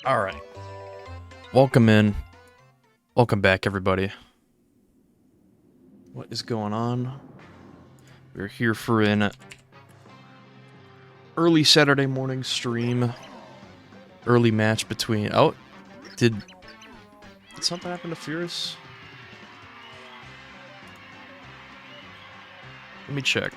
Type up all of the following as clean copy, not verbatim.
Alright. Welcome in. Welcome back, everybody. What is going on? We're here for an early Saturday morning stream. Early match between... Oh, did something happen to Fierce? Let me check.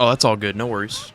Oh, that's all good. No worries.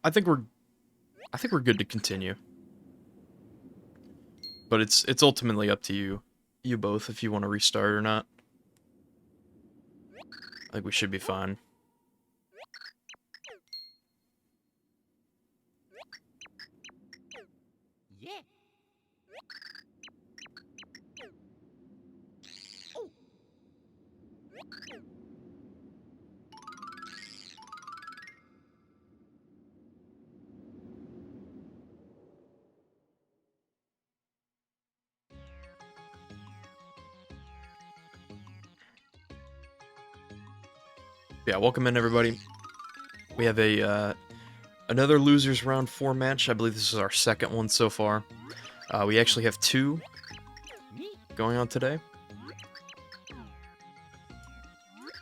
I think we're good to continue. But it's ultimately up to you both, if you want to restart or not. I think we should be fine. Yeah, welcome in, everybody. We have another Losers Round 4 match. I believe this is our second one so far. We actually have two going on today.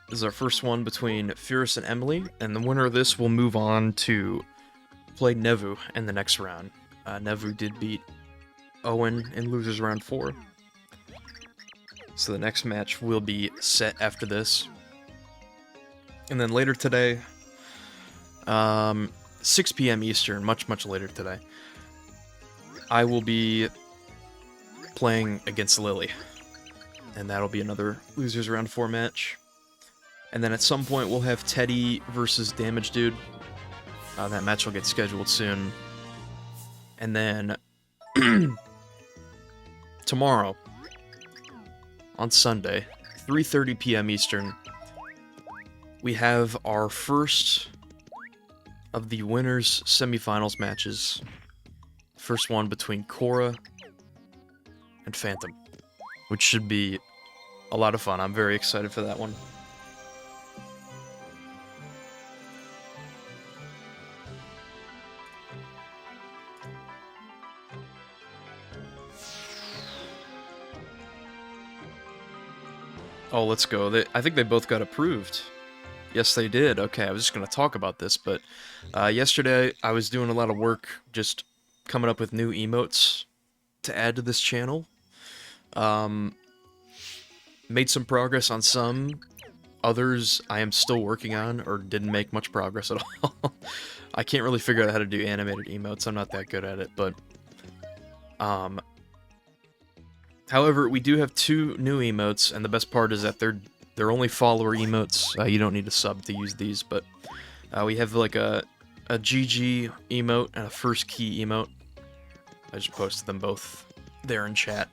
This is our first one between Fierce and Emily, and the winner of this will move on to play Nevu in the next round. Nevu did beat Owen in Losers Round 4. So the next match will be set after this. And then later today, 6 p.m. Eastern, much later today, I will be playing against Lily. And that'll be another Losers Round 4 match. And then at some point we'll have Teddy versus Damage Dude. That match will get scheduled soon. And then tomorrow, on Sunday, 3:30 p.m. Eastern, we have our first of the winners semifinals matches. First one between Cora and Phantom, which should be a lot of fun. I'm very excited for that one. Oh, let's go. I think they both got approved. Yes, they did. Okay, I was just going to talk about this, but yesterday I was doing a lot of work just coming up with new emotes to add to this channel. Made some progress on some. Others I am still working on, or didn't make much progress at all. I can't really figure out how to do animated emotes. I'm not that good at it, but... However, we do have two new emotes, and the best part is that they're only follower emotes. You don't need a sub to use these, but we have like a GG emote and a first key emote. I just posted them both there in chat,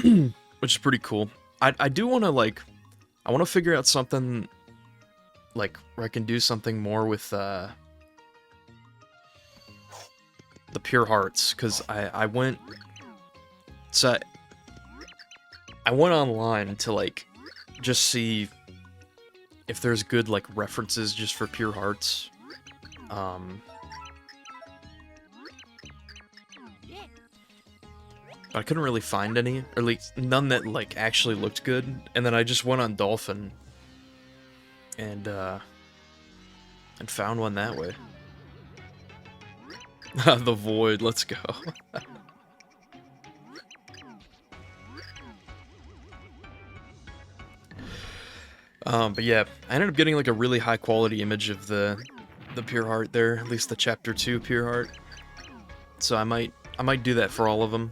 which is pretty cool. I do want to I want to figure out something like where I can do something more with the pure hearts, because I went. So I went online to just see if there's good references just for pure hearts. But I couldn't really find any, or at least none that like actually looked good. And then I just went on Dolphin and found one that way. The Void, let's go. But yeah, I ended up getting like a really high quality image of the Pure Heart there, at least the Chapter 2 Pure Heart. So I might do that for all of them.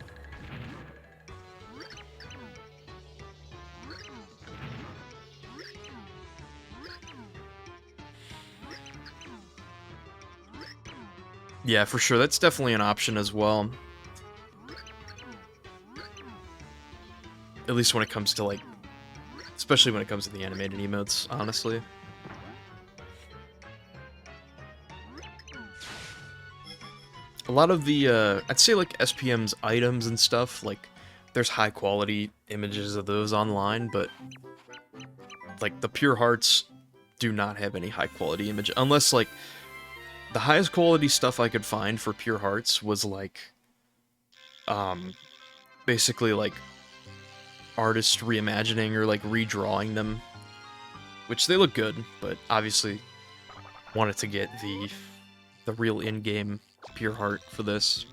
Yeah, for sure. That's definitely an option as well. At least when it comes to, like... Especially when it comes to the animated emotes, honestly. A lot of the, I'd say, like, SPM's items and stuff, like, there's high-quality images of those online, but... Like, the Pure Hearts do not have any high-quality image, unless, like... The highest quality stuff I could find for Pure Hearts was, like, basically, like, artists reimagining or, like, redrawing them. Which they look good, but obviously wanted to get the real in-game Pure Heart for this.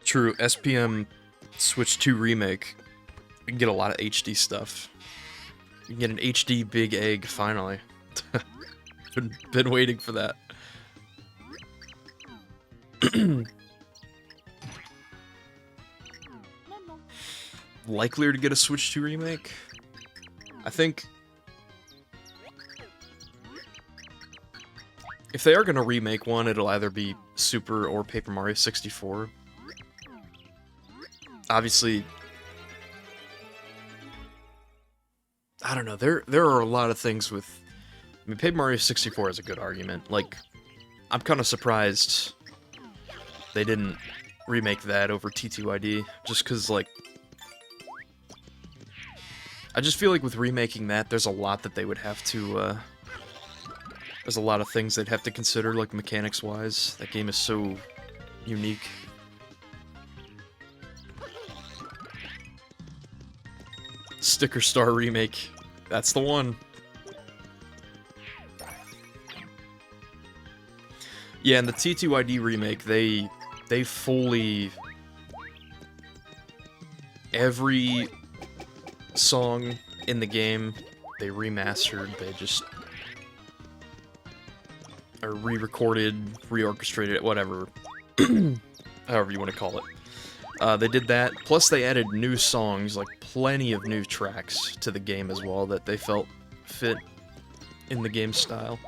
True, SPM Switch 2 Remake, you can get a lot of HD stuff. You can get an HD Big Egg, finally. Been waiting for that. Likelier to get a Switch 2 Remake? I think... If they are going to remake one, it'll either be Super or Paper Mario 64. Obviously, I don't know, there are a lot of things with... I mean, Paper Mario 64 is a good argument. Like, I'm kind of surprised they didn't remake that over TTYD, just because, like... I just feel like with remaking that, there's a lot that they would have to, there's a lot of things they'd have to consider, like, mechanics-wise. That game is so unique. Sticker Star Remake. That's the one. Yeah, and the TTYD remake, they fully... Every song in the game, they remastered, they just... Or re-recorded, reorchestrated, whatever. However you want to call it. They did that, plus they added new songs, like plenty of new tracks to the game as well that they felt fit in the game style.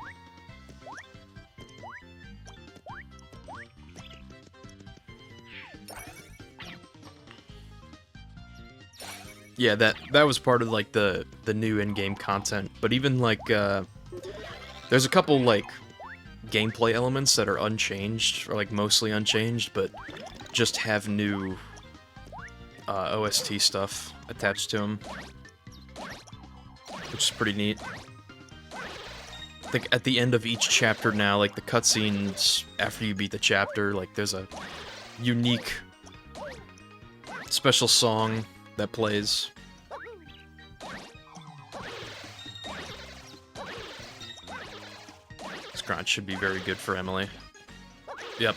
Yeah, that was part of like the new in-game content, but even like there's a couple like gameplay elements that are unchanged, or like mostly unchanged, but just have new OST stuff attached to them, which is pretty neat. I think at the end of each chapter now, like the cutscenes after you beat the chapter, like there's a unique special song that plays. This grind should be very good for Emily. Yep.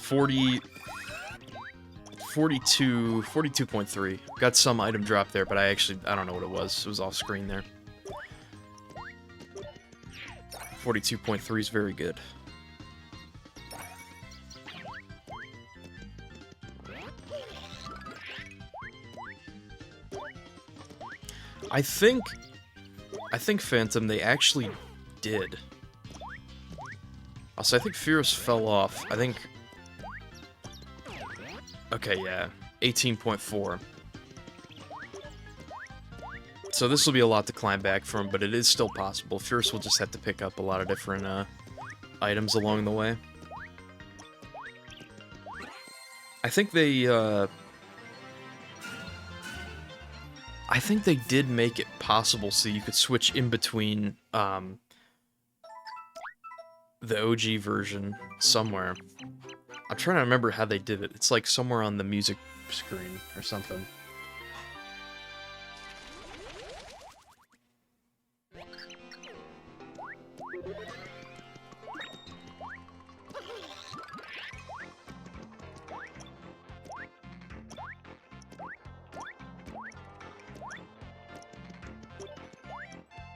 42.3. Got some item drop there, but I don't know what it was. It was off screen there. 42.3 is very good. I think Phantom, they actually did Also, I think Fierce fell off. I think... Okay, yeah. 18.4. So this will be a lot to climb back from, but it is still possible. Fierce will just have to pick up a lot of different items along the way. I think they did make it possible so you could switch in between the OG version somewhere. I'm trying to remember how they did it. It's like somewhere on the music screen or something.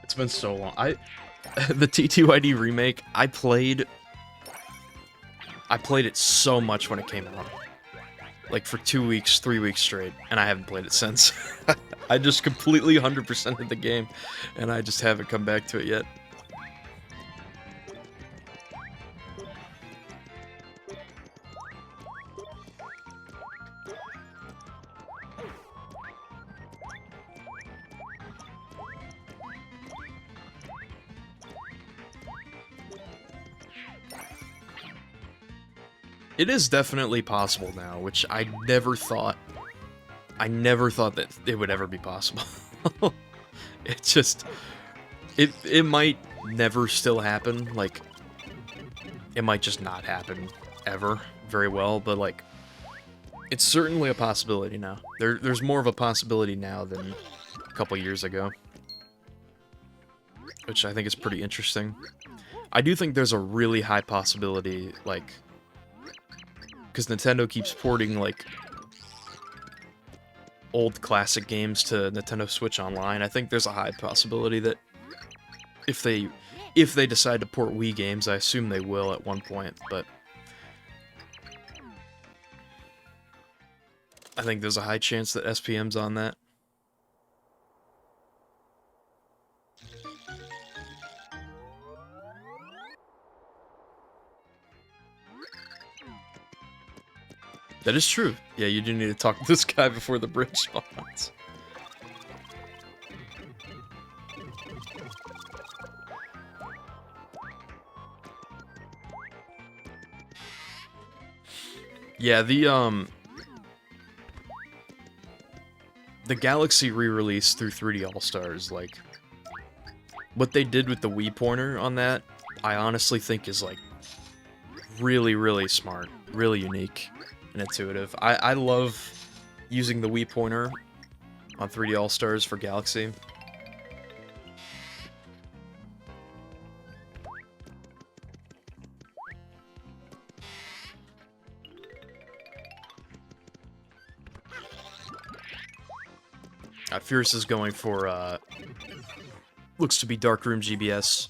It's been so long. The TTYD remake, I played it so much when it came out. Like for 2 weeks, 3 weeks straight, and I haven't played it since. I just completely 100%ed the game, and I just haven't come back to it yet. It is definitely possible now, which I never thought that it would ever be possible. It just... It might never still happen, like... It might just not happen, ever, very well, but, like... It's certainly a possibility now. There's more of a possibility now than a couple years ago. Which I think is pretty interesting. I do think there's a really high possibility, like... Because Nintendo keeps porting, like, old classic games to Nintendo Switch Online. I think there's a high possibility that if they decide to port Wii games, I assume they will at one point, but I think there's a high chance that SPM's on that. That is true. Yeah, you do need to talk to this guy before the bridge spawns. Yeah, the Galaxy re-release through 3D All-Stars, like, what they did with the Wii pointer on that, I honestly think is, like, really, really smart, really unique and intuitive. I love using the Wii pointer on 3D All-Stars for Galaxy. Fierce is going for, looks to be Darkroom GBS.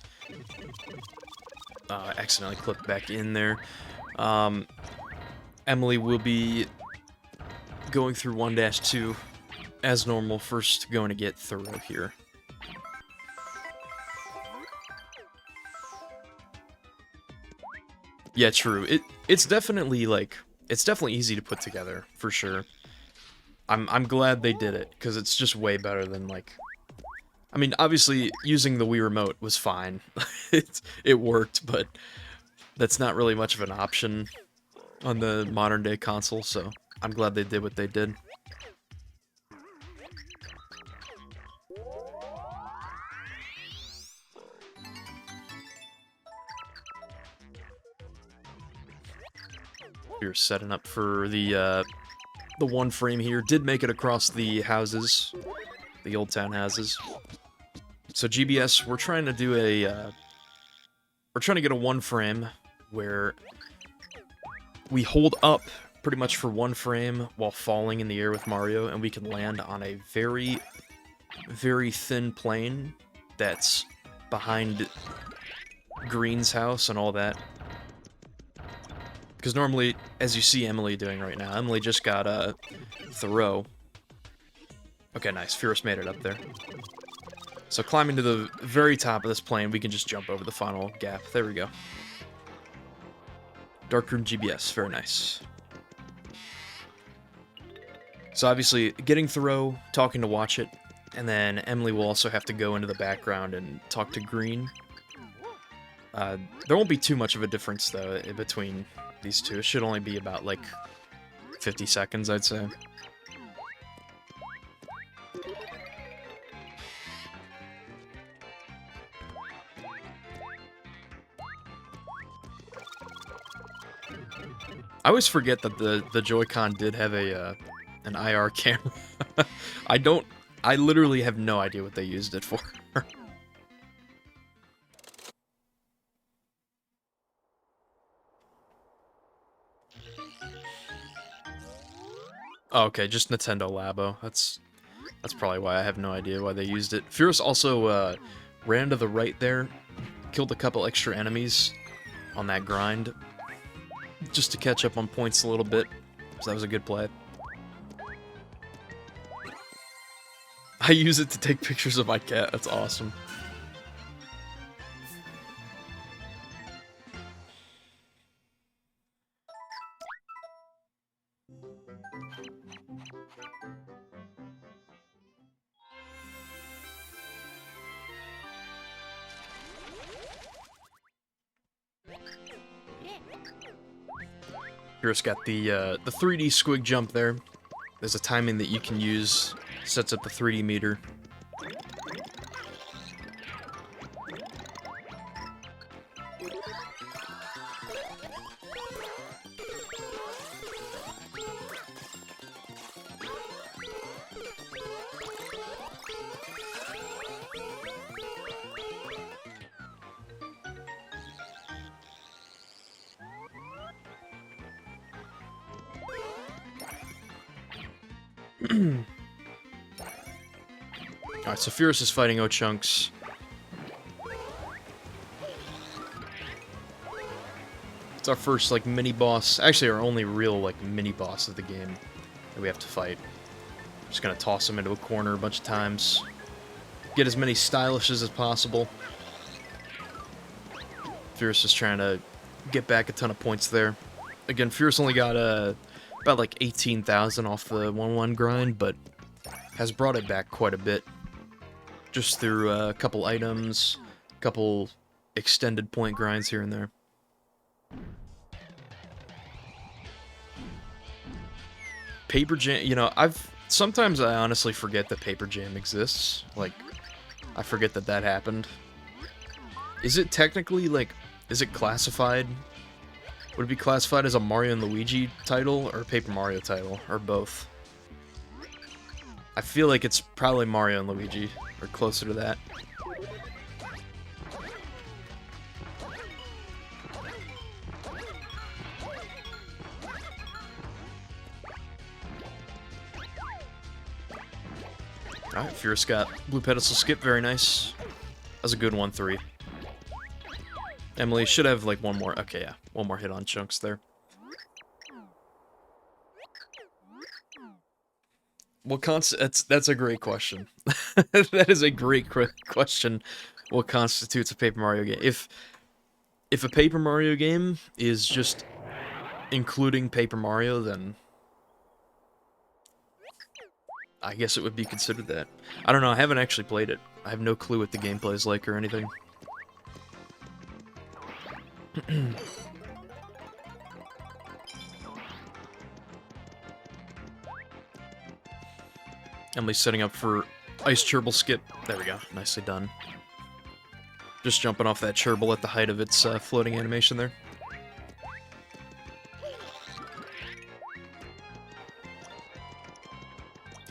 Accidentally clipped back in there. Emily will be going through 1-2 as normal, first going to get thorough here. Yeah, true. It's definitely, like, it's definitely easy to put together, for sure. I'm glad they did it, because it's just way better than, like... I mean, obviously, using the Wii Remote was fine. It worked, but that's not really much of an option on the modern-day console, so I'm glad they did what they did. We're setting up for the one frame here. Did make it across the houses, the Old Town houses. So GBS, we're trying to do we're trying to get a one frame where we hold up pretty much for one frame while falling in the air with Mario, and we can land on a very, very thin plane that's behind Green's house and all that. Because normally, as you see Emily doing right now, Emily just got a throw. Okay, nice. Fierce made it up there. So climbing to the very top of this plane, we can just jump over the final gap. There we go. Darkroom GBS, very nice. So obviously, getting Thoreau, talking to Watch It, and then Emily will also have to go into the background and talk to Green. There won't be too much of a difference, though, between these two. It should only be about, like, 50 seconds, I'd say. I always forget that the Joy-Con did have a an IR camera. I literally have no idea what they used it for. Oh, okay, just Nintendo Labo. That's probably why I have no idea why they used it. Fierce also ran to the right there, killed a couple extra enemies on that grind, just to catch up on points a little bit. So that was a good play. I use it to take pictures of my cat. That's awesome. Fierce got the 3D squig jump there. There's a timing that you can use. Sets up the 3D meter. Alright, so Fierce is fighting Ochunks. It's our first, like, mini-boss. Actually, our only real, like, mini-boss of the game that we have to fight. Just gonna toss him into a corner a bunch of times. Get as many stylishes as possible. Fierce is trying to get back a ton of points there. Again, Fierce only got, about, like, 18,000 off the 1-1 grind, but has brought it back quite a bit. Just through a couple items, a couple extended point grinds here and there. Paper Jam, you know, sometimes I honestly forget that Paper Jam exists. Like, I forget that that happened. Is it technically, like, is it classified? Would it be classified as a Mario and Luigi title or a Paper Mario title, or both? I feel like it's probably Mario and Luigi, or closer to that. Alright, Fierce got Blue Pedestal Skip, very nice. That was a good 1-3. Emily should have, like, one more. Okay, yeah. One more hit on Chunks there. What that's a great question. That is a great question. What constitutes a Paper Mario game? If a Paper Mario game is just including Paper Mario, then I guess it would be considered that. I don't know, I haven't actually played it. I have no clue what the gameplay is like or anything. Emily's setting up for Ice Gerbil Skip. There we go. Nicely done. Just jumping off that Gerbil at the height of its floating animation there.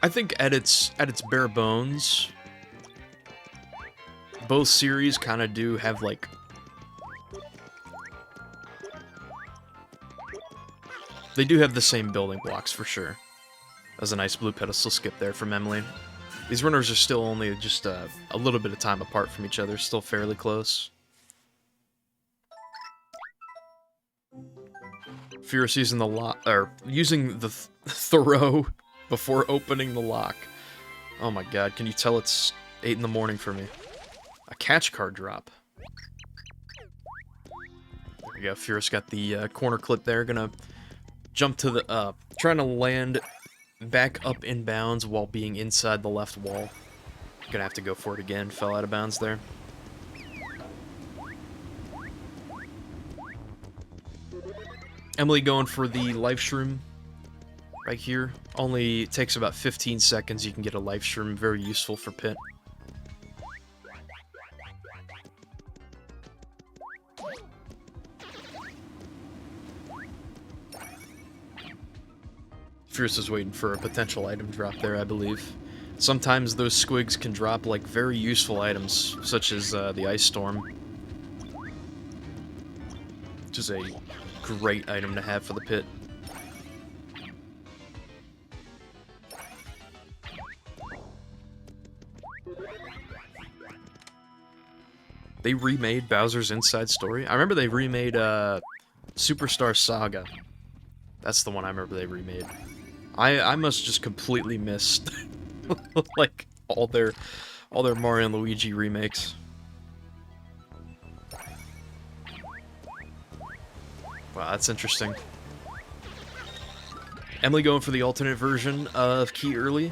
I think at its bare bones, both series kind of do have, like, they do have the same building blocks for sure. That was a nice Blue Pedestal Skip there from Emily. These runners are still only just a little bit of time apart from each other, still fairly close. Fierce using the lock, or using the Thoreau before opening the lock. Oh my god, can you tell it's 8 in the morning for me? A catch card drop. There we go. Furious got the corner clip there. Gonna jump to the trying to land back up in bounds while being inside the left wall. Gonna have to go for it again. Fell out of bounds there. Emily going for the life shroom right here. Only takes about 15 seconds. You can get a life shroom. Very useful for Pit. Fierce is waiting for a potential item drop there, I believe. Sometimes those squigs can drop like very useful items, such as the Ice Storm, which is a great item to have for the Pit. They remade Bowser's Inside Story. I remember they remade Superstar Saga. That's the one I remember they remade. I must just completely missed like all their Mario and Luigi remakes. Wow, that's interesting. Emily going for the alternate version of Key Early.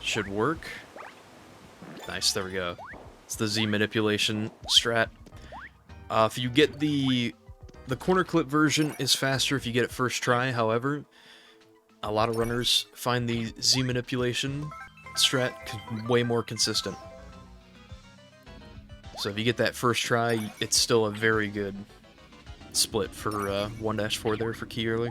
Should work. Nice, there we go. It's the Z manipulation strat. If you get the corner clip version is faster if you get it first try. However, a lot of runners find the Z manipulation strat way more consistent. So if you get that first try, it's still a very good split for 1-4 there for Key Early.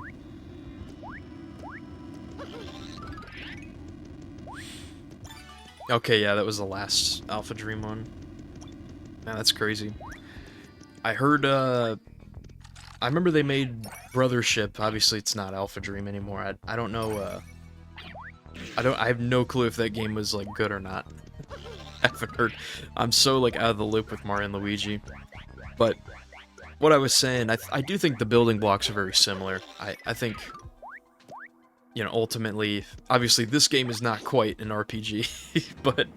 Okay, yeah, that was the last Alpha Dream one. Man, that's crazy. I heard, I remember they made Brothership. Obviously, it's not Alpha Dream anymore. I don't know, I have no clue if that game was, like, good or not. I haven't heard. I'm so, like, out of the loop with Mario and Luigi. But what I was saying, I do think the building blocks are very similar. I think, you know, ultimately, obviously this game is not quite an RPG, but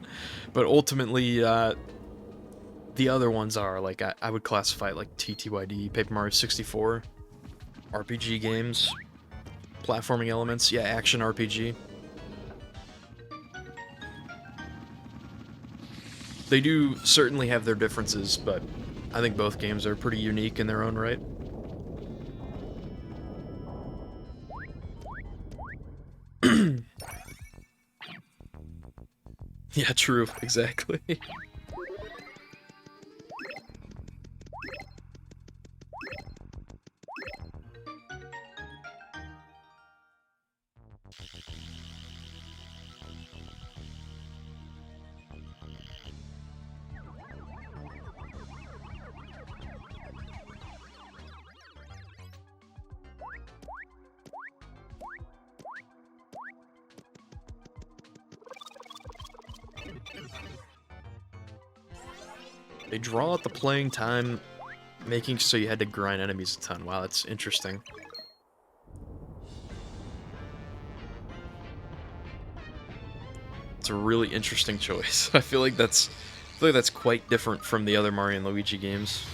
ultimately, the other ones are, like, I would classify it like TTYD, Paper Mario 64, RPG games, platforming elements, yeah, action RPG. They do certainly have their differences, but I think both games are pretty unique in their own right. Yeah, true, exactly. They draw out the playing time, making so you had to grind enemies a ton. Wow, that's interesting. It's a really interesting choice. I feel like that's quite different from the other Mario and Luigi games.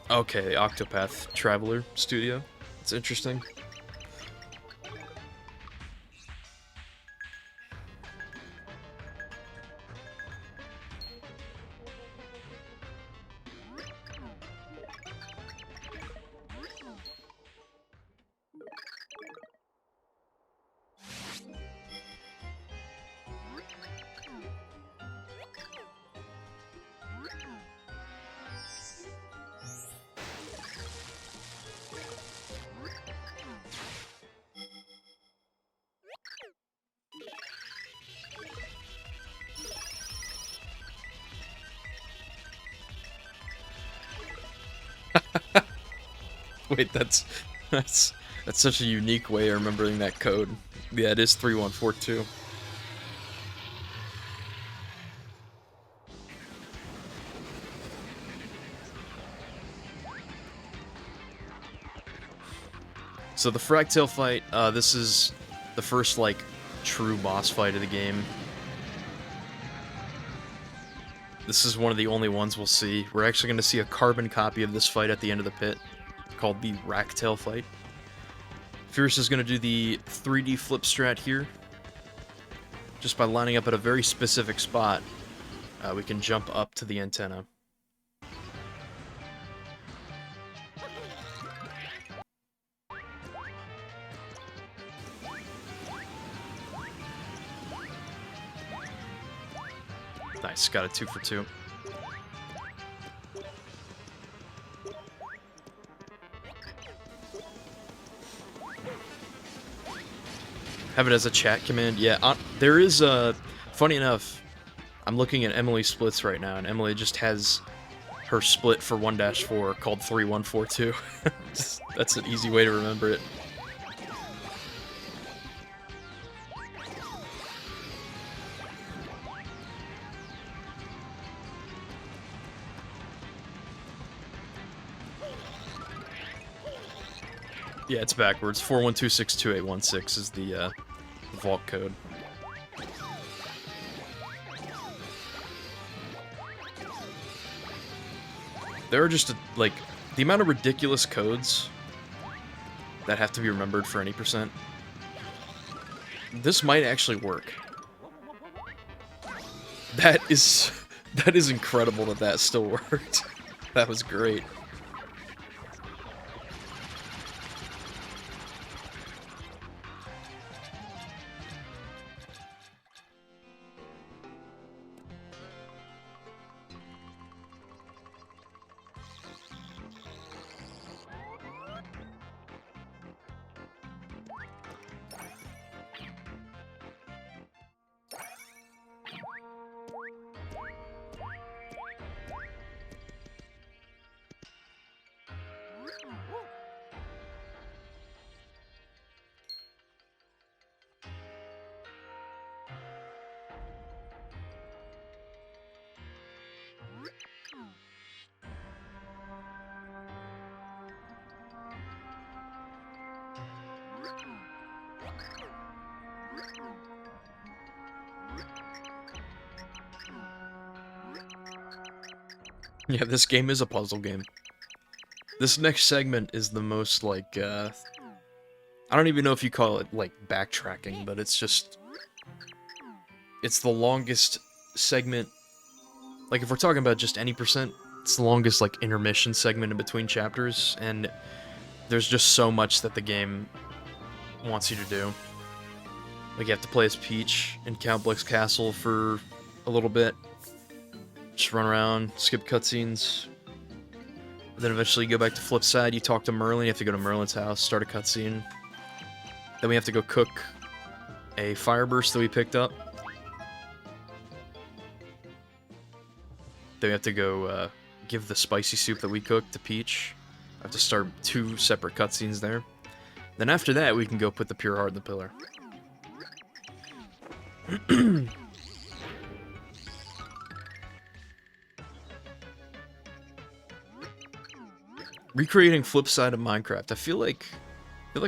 Okay, Octopath Traveler Studio. It's interesting. Wait, that's such a unique way of remembering that code. Yeah, it is 3142. So the Fragtail fight, this is the first, like, true boss fight of the game. This is one of the only ones we'll see. We're actually going to see a carbon copy of this fight at the end of the pit, called the Racktail fight. Fierce is going to do the 3D flip strat here. Just by lining up at a very specific spot, we can jump up to the antenna. Nice, got a 2 for 2. Have it as a chat command. Yeah, there is a... Funny enough, I'm looking at Emily's splits right now, and Emily just has her split for 1-4 called 3142. That's an easy way to remember it. Yeah, it's backwards. 41262816 is the vault code. There are just, like, the amount of ridiculous codes that have to be remembered for any percent. This might actually work. That is incredible that that still worked. That was great. Yeah, this game is a puzzle game. This next segment is the most, like, I don't even know if you call it, like, backtracking, but it's just... It's the longest segment... Like, if we're talking about just any percent, it's the longest, like, intermission segment in between chapters, and there's just so much that the game wants you to do. Like, you have to play as Peach in Count Blick's castle for a little bit. Just run around, skip cutscenes. Then eventually you go back to Flipside, you talk to Merlin, you have to go to Merlin's house, start a cutscene. Then we have to go cook a Fireburst that we picked up. Then we have to go give the spicy soup that we cooked to Peach. I have to start 2 separate cutscenes there. Then after that, we can go put the Pure Heart in the pillar. Recreating Flipside of Minecraft. I feel like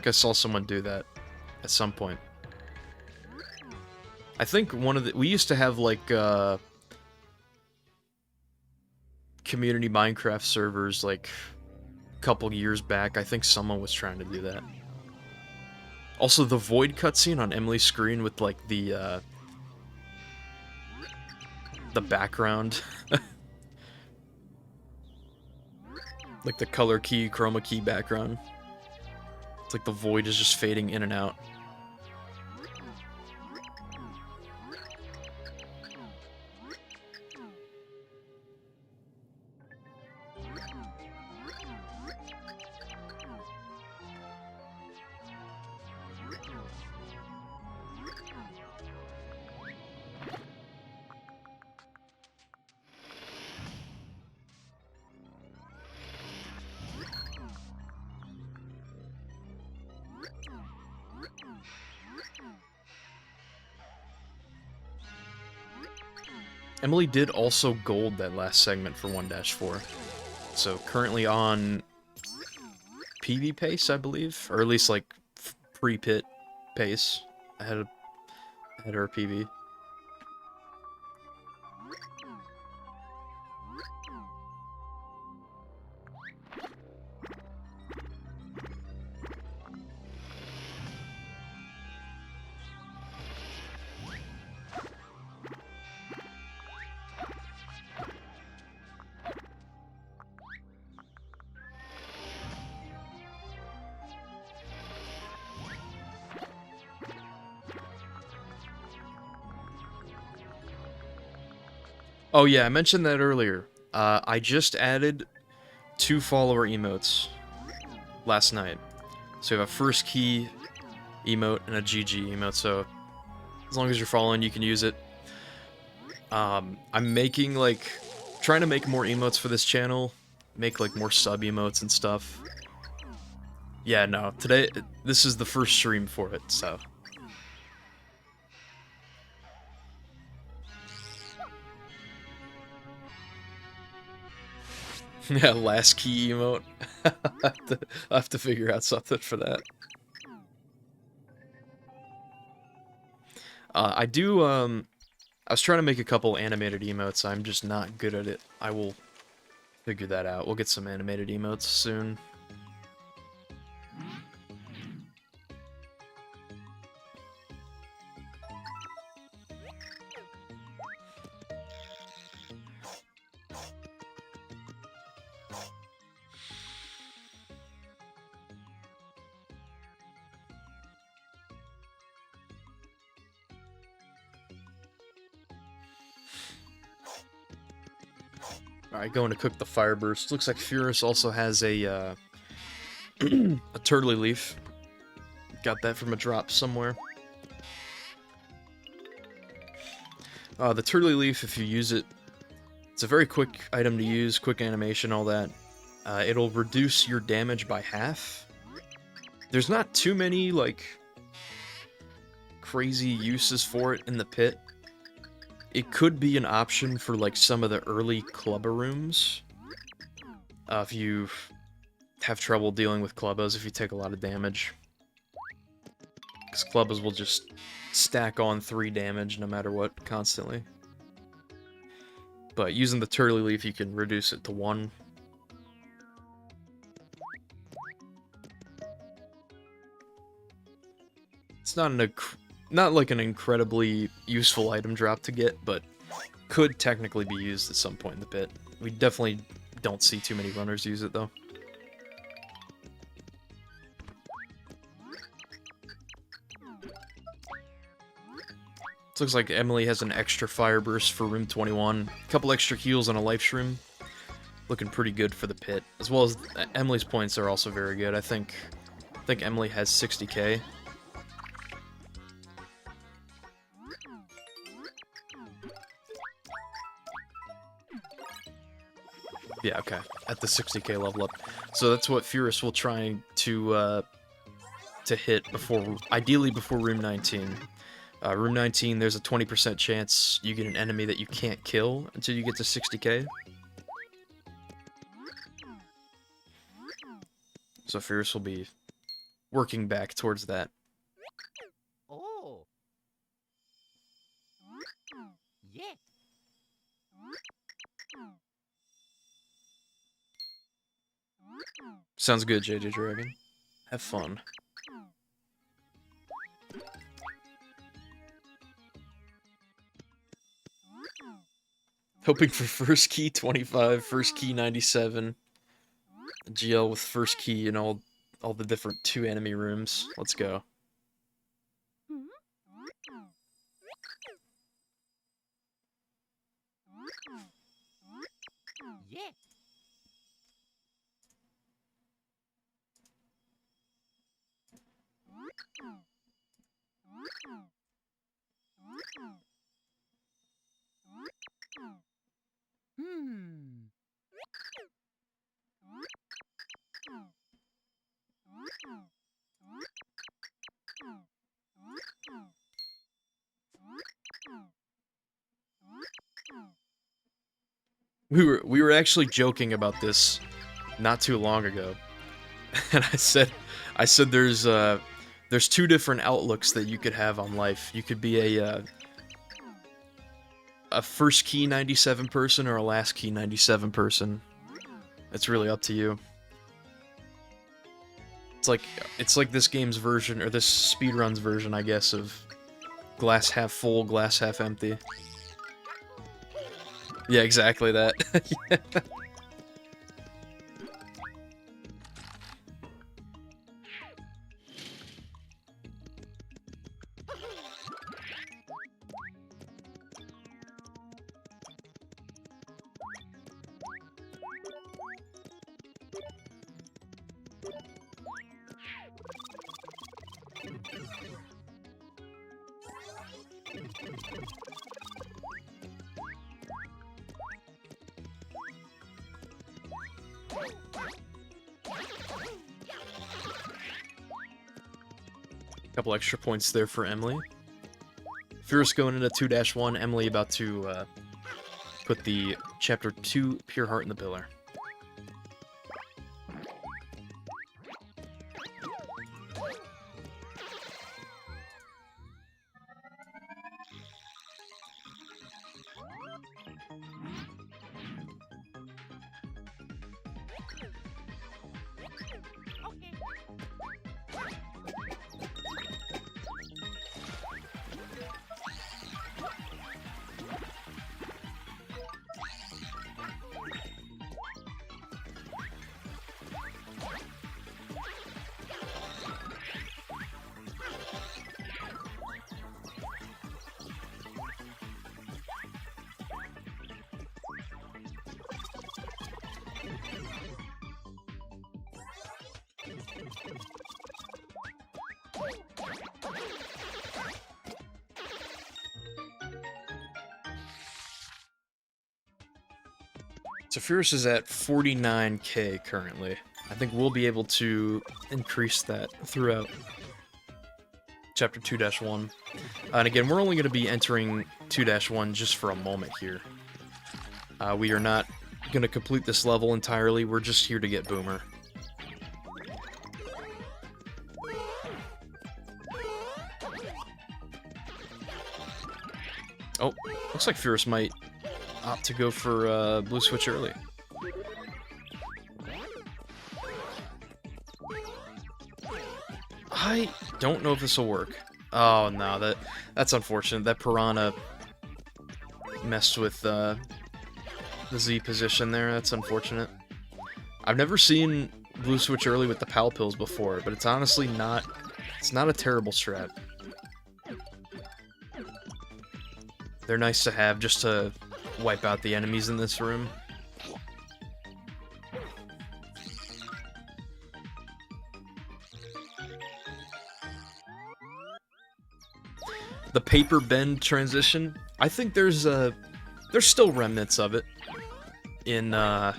I saw someone do that at some point. I think we used to have like community Minecraft servers like a couple years back. I think someone was trying to do that. Also, the Void cutscene on Emily's screen with like the background. Like the color key, chroma key background. It's like the void is just fading in and out. Emily did also gold that last segment for 1-4. So currently on PB pace, I believe, or at least like pre-pit pace ahead of her PB. Oh yeah, I mentioned that earlier. I just added 2 follower emotes last night. So you have a first key emote and a GG emote, so as long as you're following, you can use it. I'm making, like, trying to make more emotes for this channel, make, like, more sub emotes and stuff. Yeah, no, today, this is the first stream for it, so. Yeah, last key emote. I'll have to figure out something for that. I was trying to make a couple animated emotes, I'm just not good at it. I will figure that out. We'll get some animated emotes soon. Alright, going to cook the fireburst. Looks like Furus also has a, a turtley leaf. Got that from a drop somewhere. The turtley leaf, if you use it, it's a very quick item to use, quick animation, all that. It'll reduce your damage by half. There's not too many, like, crazy uses for it in the pit. It could be an option for, like, some of the early clubber rooms. If you have trouble dealing with clubbas, if you take a lot of damage. Because clubbas will just stack on 3 damage no matter what, constantly. But using the turtley leaf, you can reduce it to 1. It's not like an incredibly useful item drop to get, but could technically be used at some point in the pit. We definitely don't see too many runners use it, though. It looks like Emily has an extra fire burst for room 21. A couple extra heals on a life shroom. Looking pretty good for the pit. As well as Emily's points are also very good. I think Emily has 60k. Yeah, okay. At the 60k level up. So that's what Furus will try to hit before, ideally before room 19. Room 19, there's a 20% chance you get an enemy that you can't kill until you get to 60k. So Fierce will be working back towards that. Oh. Yeah. Sounds good, JJ Dragon. Have fun. Hoping for first key 25, first key 97. GL with first key in all the different 2 enemy rooms. Let's go. Yeah. Hmm. We were actually joking about this not too long ago. And I said there's 2 different outlooks that you could have on life. You could be a first key 97 person or a last key 97 person. It's really up to you. It's like this game's version, or this speedrun's version, I guess, of glass half full, glass half empty. Yeah, exactly that. Yeah. Couple extra points there for Emily. Fierce going into 2-1. Emily about to put the Chapter 2 Pure Heart in the pillar. So Fierce is at 49k currently. I think we'll be able to increase that throughout Chapter 2-1. And again, we're only going to be entering 2-1 just for a moment here. We are not going to complete this level entirely, we're just here to get Boomer. Oh, looks like Fierce might opt to go for blue switch early. I don't know if this will work. Oh no, that's unfortunate. That Piranha messed with the Z position there. That's unfortunate. I've never seen blue switch early with the Pal Pills before, but it's honestly not. It's not a terrible strat. They're nice to have just to wipe out the enemies in this room. The paper bend transition, I think there's still remnants of it in the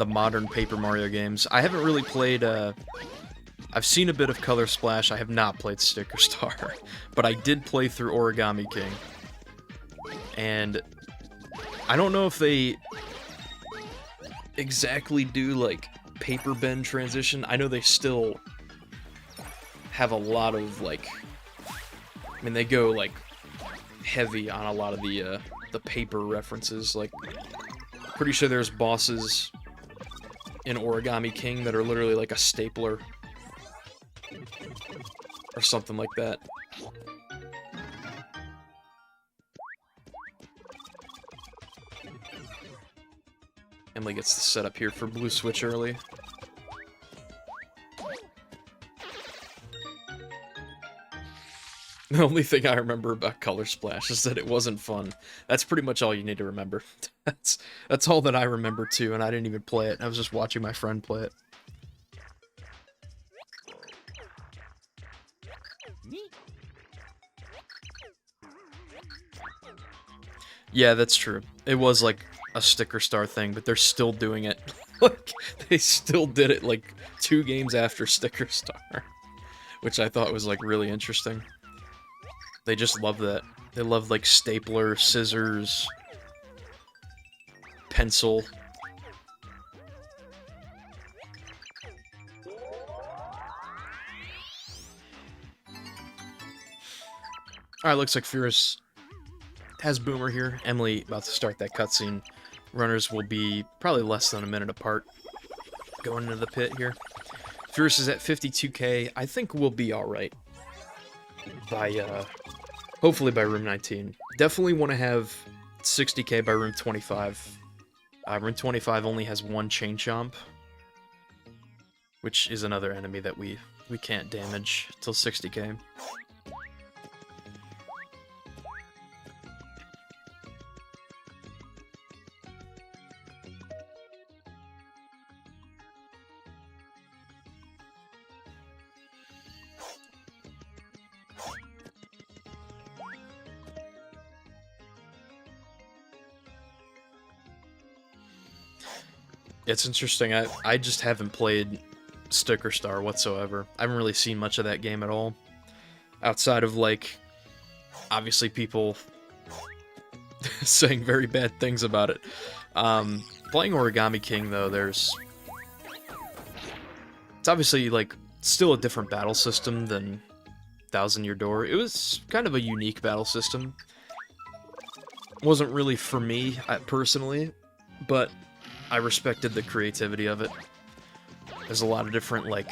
modern Paper Mario games. I haven't really played I've seen a bit of Color Splash. I have not played Sticker Star, but I did play through Origami King. And I don't know if they exactly do, like, paper bend transition. I know they still have a lot of, like... I mean, they go, like, heavy on a lot of the paper references. Like, pretty sure there's bosses in Origami King that are literally like a stapler. Or something like that. Emily gets the setup here for blue switch early. The only thing I remember about Color Splash is that it wasn't fun. That's pretty much all you need to remember. That's all that I remember too, and I didn't even play it. I was just watching my friend play it. Yeah, that's true. It was like a Sticker Star thing, but they're still doing it. Like, they still did it like 2 games after Sticker Star, which I thought was like really interesting. They just love that. They love like stapler, scissors, pencil. Alright, looks like Fierce has Boomer here. Emily about to start that cutscene. Runners will be probably less than a minute apart going into the pit here. Fierce is at 52k. I think we'll be alright by, hopefully by room 19. Definitely want to have 60k by room 25. Room 25 only has 1 chain chomp, which is another enemy that we can't damage till 60k. It's interesting. I just haven't played Sticker Star whatsoever. I haven't really seen much of that game at all. Outside of, like, obviously people saying very bad things about it. Playing Origami King, though, there's... It's obviously, like, still a different battle system than Thousand Year Door. It was kind of a unique battle system. Wasn't really for me, personally, but I respected the creativity of it. There's a lot of different, like...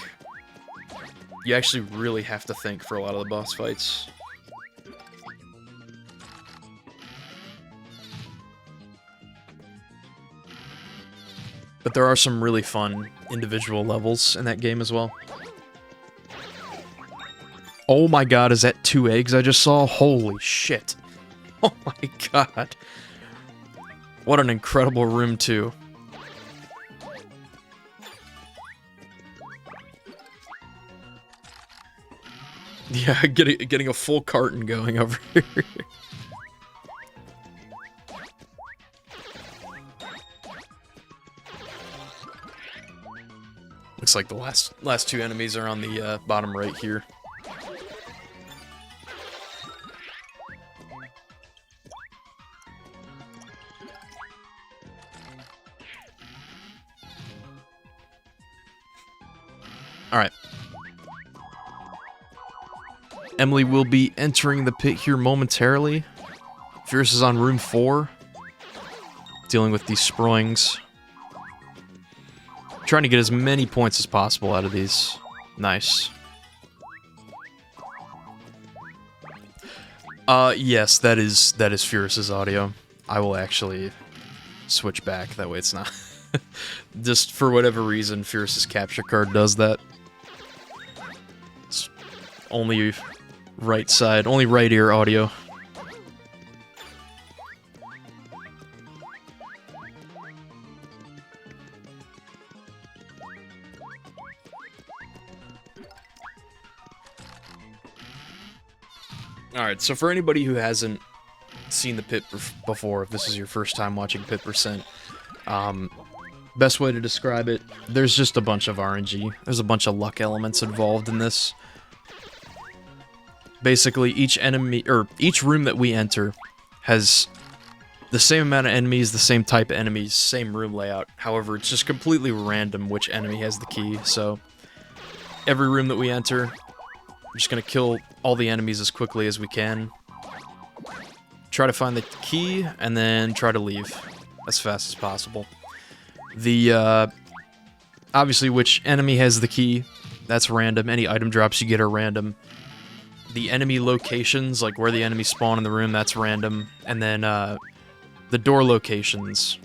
You actually really have to think for a lot of the boss fights. But there are some really fun individual levels in that game as well. Oh my god, is that 2 eggs I just saw? Holy shit. Oh my god. What an incredible room, too. Yeah, getting a full carton going over here. Looks like the last 2 enemies are on the bottom right here. Alright. Emily will be entering the pit here momentarily. Fierce is on room 4. Dealing with these Sproings. Trying to get as many points as possible out of these. Nice. Yes, that is Fierce's audio. I will actually switch back, that way it's not... Just for whatever reason, Fierce's capture card does that. It's only right side, only right ear audio. Alright, so for anybody who hasn't seen the pit before, if this is your first time watching Pit Percent, best way to describe it, there's just a bunch of RNG. There's a bunch of luck elements involved in this. Basically, each enemy, or each room that we enter has the same amount of enemies, the same type of enemies, same room layout. However, it's just completely random which enemy has the key, so every room that we enter, we're just gonna kill all the enemies as quickly as we can. Try to find the key, and then try to leave as fast as possible. The, obviously which enemy has the key, that's random. Any item drops you get are random. The enemy locations, like where the enemies spawn in the room, that's random. And then, the door locations.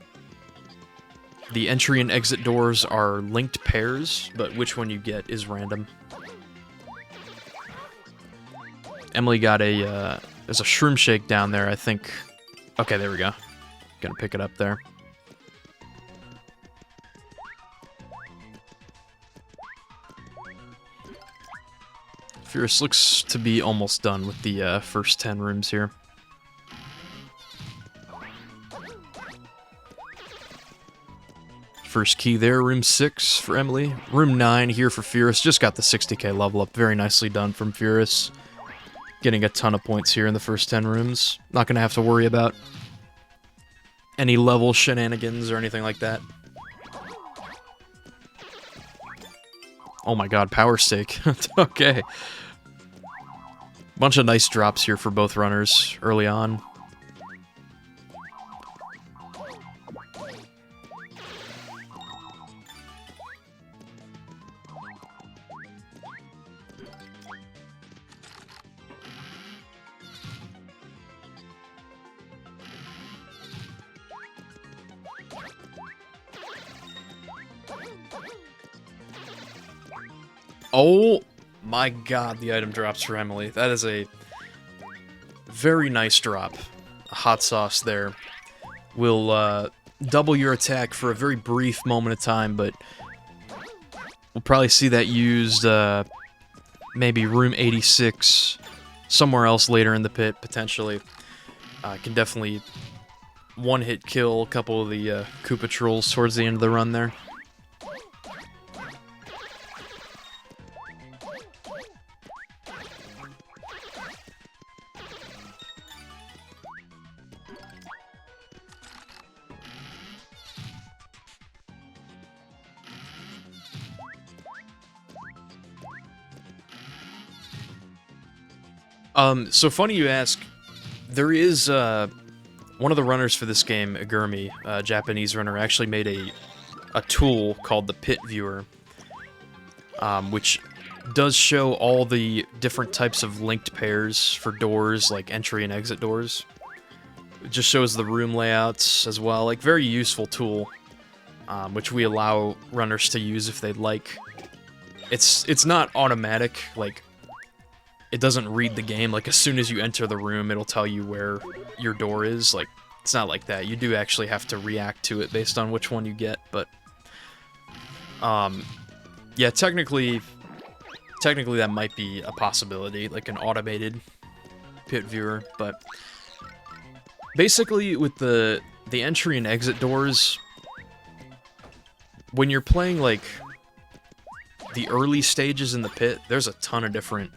The entry and exit doors are linked pairs, but which one you get is random. Emily got a, there's a shroom shake down there, I think. Okay, there we go. Gonna pick it up there. Fierce looks to be almost done with the first 10 rooms here. First key there, room 6 for Emily. Room 9 here for Fierce. Just got the 60k level up. Very nicely done from Fierce. Getting a ton of points here in the first 10 rooms. Not going to have to worry about any level shenanigans or anything like that. Oh my god, power stake. Okay. Bunch of nice drops here for both runners early on. Oh my god, the item drops for Emily. That is a very nice drop. Hot sauce there. Will double your attack for a very brief moment of time, but we'll probably see that used maybe room 86, somewhere else later in the pit, potentially. Can definitely one-hit kill a couple of the Koopa trolls towards the end of the run there. So funny you ask. There is, one of the runners for this game, Agurmi, a Japanese runner, actually made a tool called the Pit Viewer, which does show all the different types of linked pairs for doors, like entry and exit doors. It just shows the room layouts as well, like, very useful tool, which we allow runners to use if they'd like. It's not automatic, like, it doesn't read the game. Like, as soon as you enter the room, it'll tell you where your door is. Like, it's not like that. You do actually have to react to it based on which one you get, but... yeah, technically that might be a possibility, like an automated pit viewer, but... Basically, with the entry and exit doors, when you're playing, like, the early stages in the pit, there's a ton of different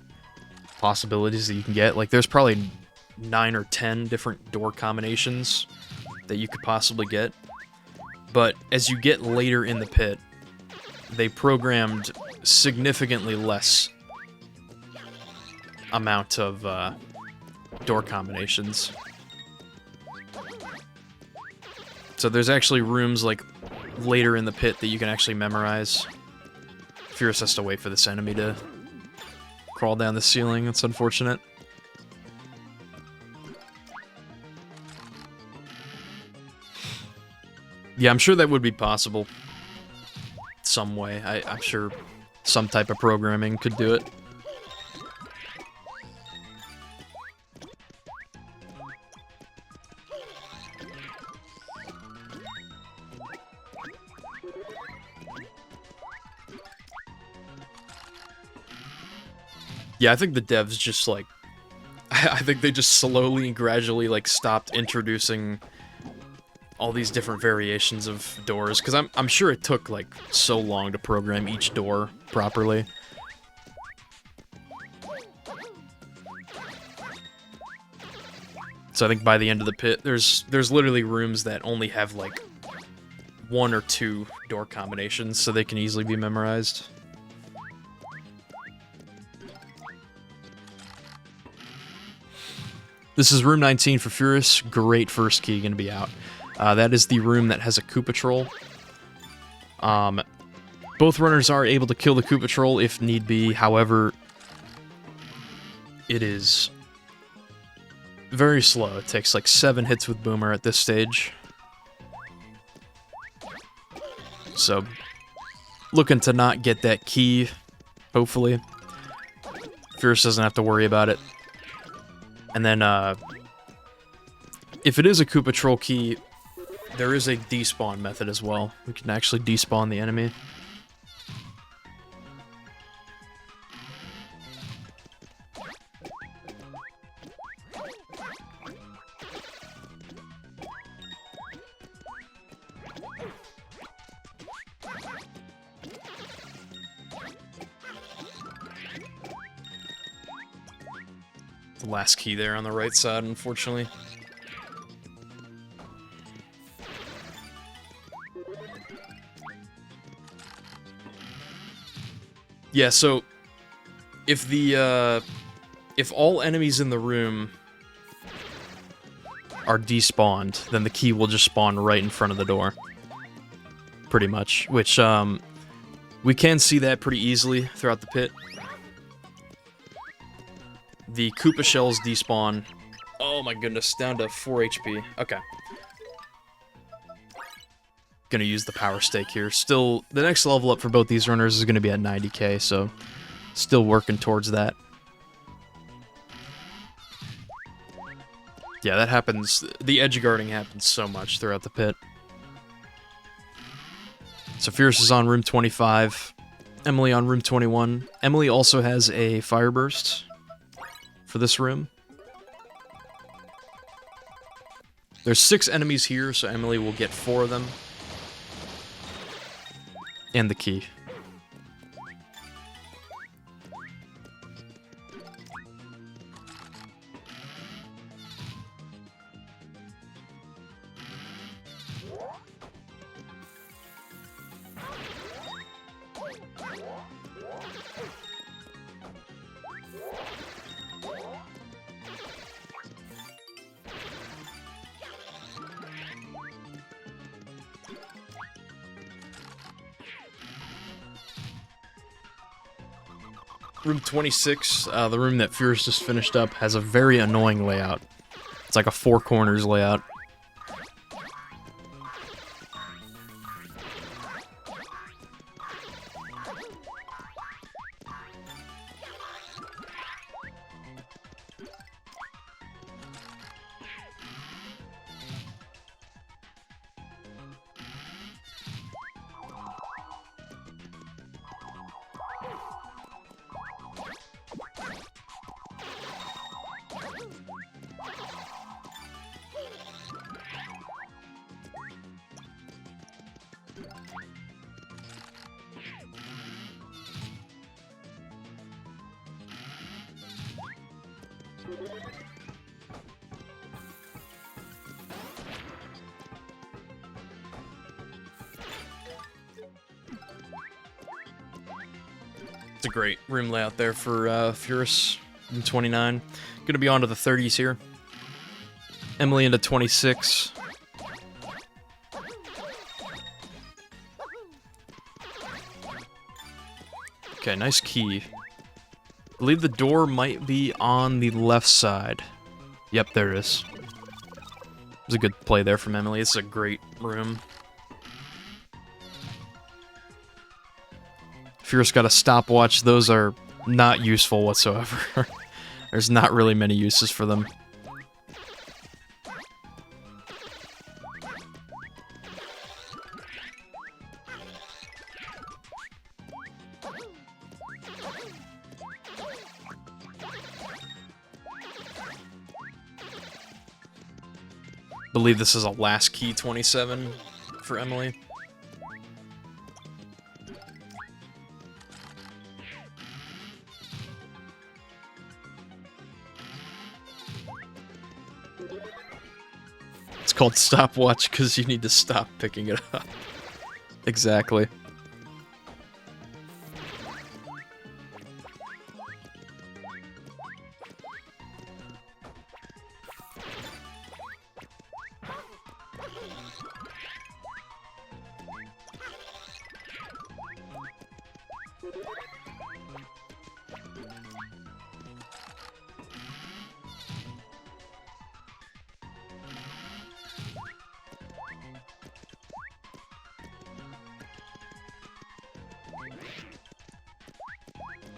possibilities that you can get. Like, there's probably 9 or 10 different door combinations that you could possibly get. But as you get later in the pit, they programmed significantly less amount of door combinations. So there's actually rooms, like, later in the pit that you can actually memorize. Fierce has to wait for this enemy to crawl down the ceiling. It's unfortunate. Yeah, I'm sure that would be possible. Some way. I'm sure some type of programming could do it. Yeah, I think the devs just, like... I think they just slowly and gradually, like, stopped introducing all these different variations of doors, because I'm sure it took, like, so long to program each door properly. So I think by the end of the pit, there's literally rooms that only have, like, 1 or 2 door combinations, so they can easily be memorized. This is room 19 for Furious. Great first key gonna be out. That is the room that has a Koopa Troll. Both runners are able to kill the Koopa Troll if need be, however, it is very slow. It takes like 7 hits with Boomer at this stage. So, looking to not get that key, hopefully. Fierce doesn't have to worry about it. And then, if it is a Koopa Troll key, there is a despawn method as well. We can actually despawn the enemy. The last key there on the right side, unfortunately. Yeah, so if if all enemies in the room are despawned, then the key will just spawn right in front of the door. Pretty much, which we can see that pretty easily throughout the pit. The Koopa shells despawn. Oh my goodness, down to 4 HP. Okay. Gonna use the power stake here. Still, the next level up for both these runners is gonna be at 90k, so still working towards that. Yeah, that happens. The edge guarding happens so much throughout the pit. So Fierce is on room 25. Emily on room 21. Emily also has a fire burst for this room. There's 6 enemies here, so Emily will get 4 of them. And the key. Room 26, the room that Furious just finished up, has a very annoying layout. It's like a 4 corners layout. It's a great room layout there for Furious in 29. Gonna be on to the 30s here. Emily into 26. Okay, nice key. I believe the door might be on the left side. Yep, there it is. It was a good play there from Emily. It's a great room. Fierce got a stopwatch. Those are not useful whatsoever. There's not really many uses for them. Believe this is a last key 27 for Emily. It's called stopwatch because you need to stop picking it up. Exactly.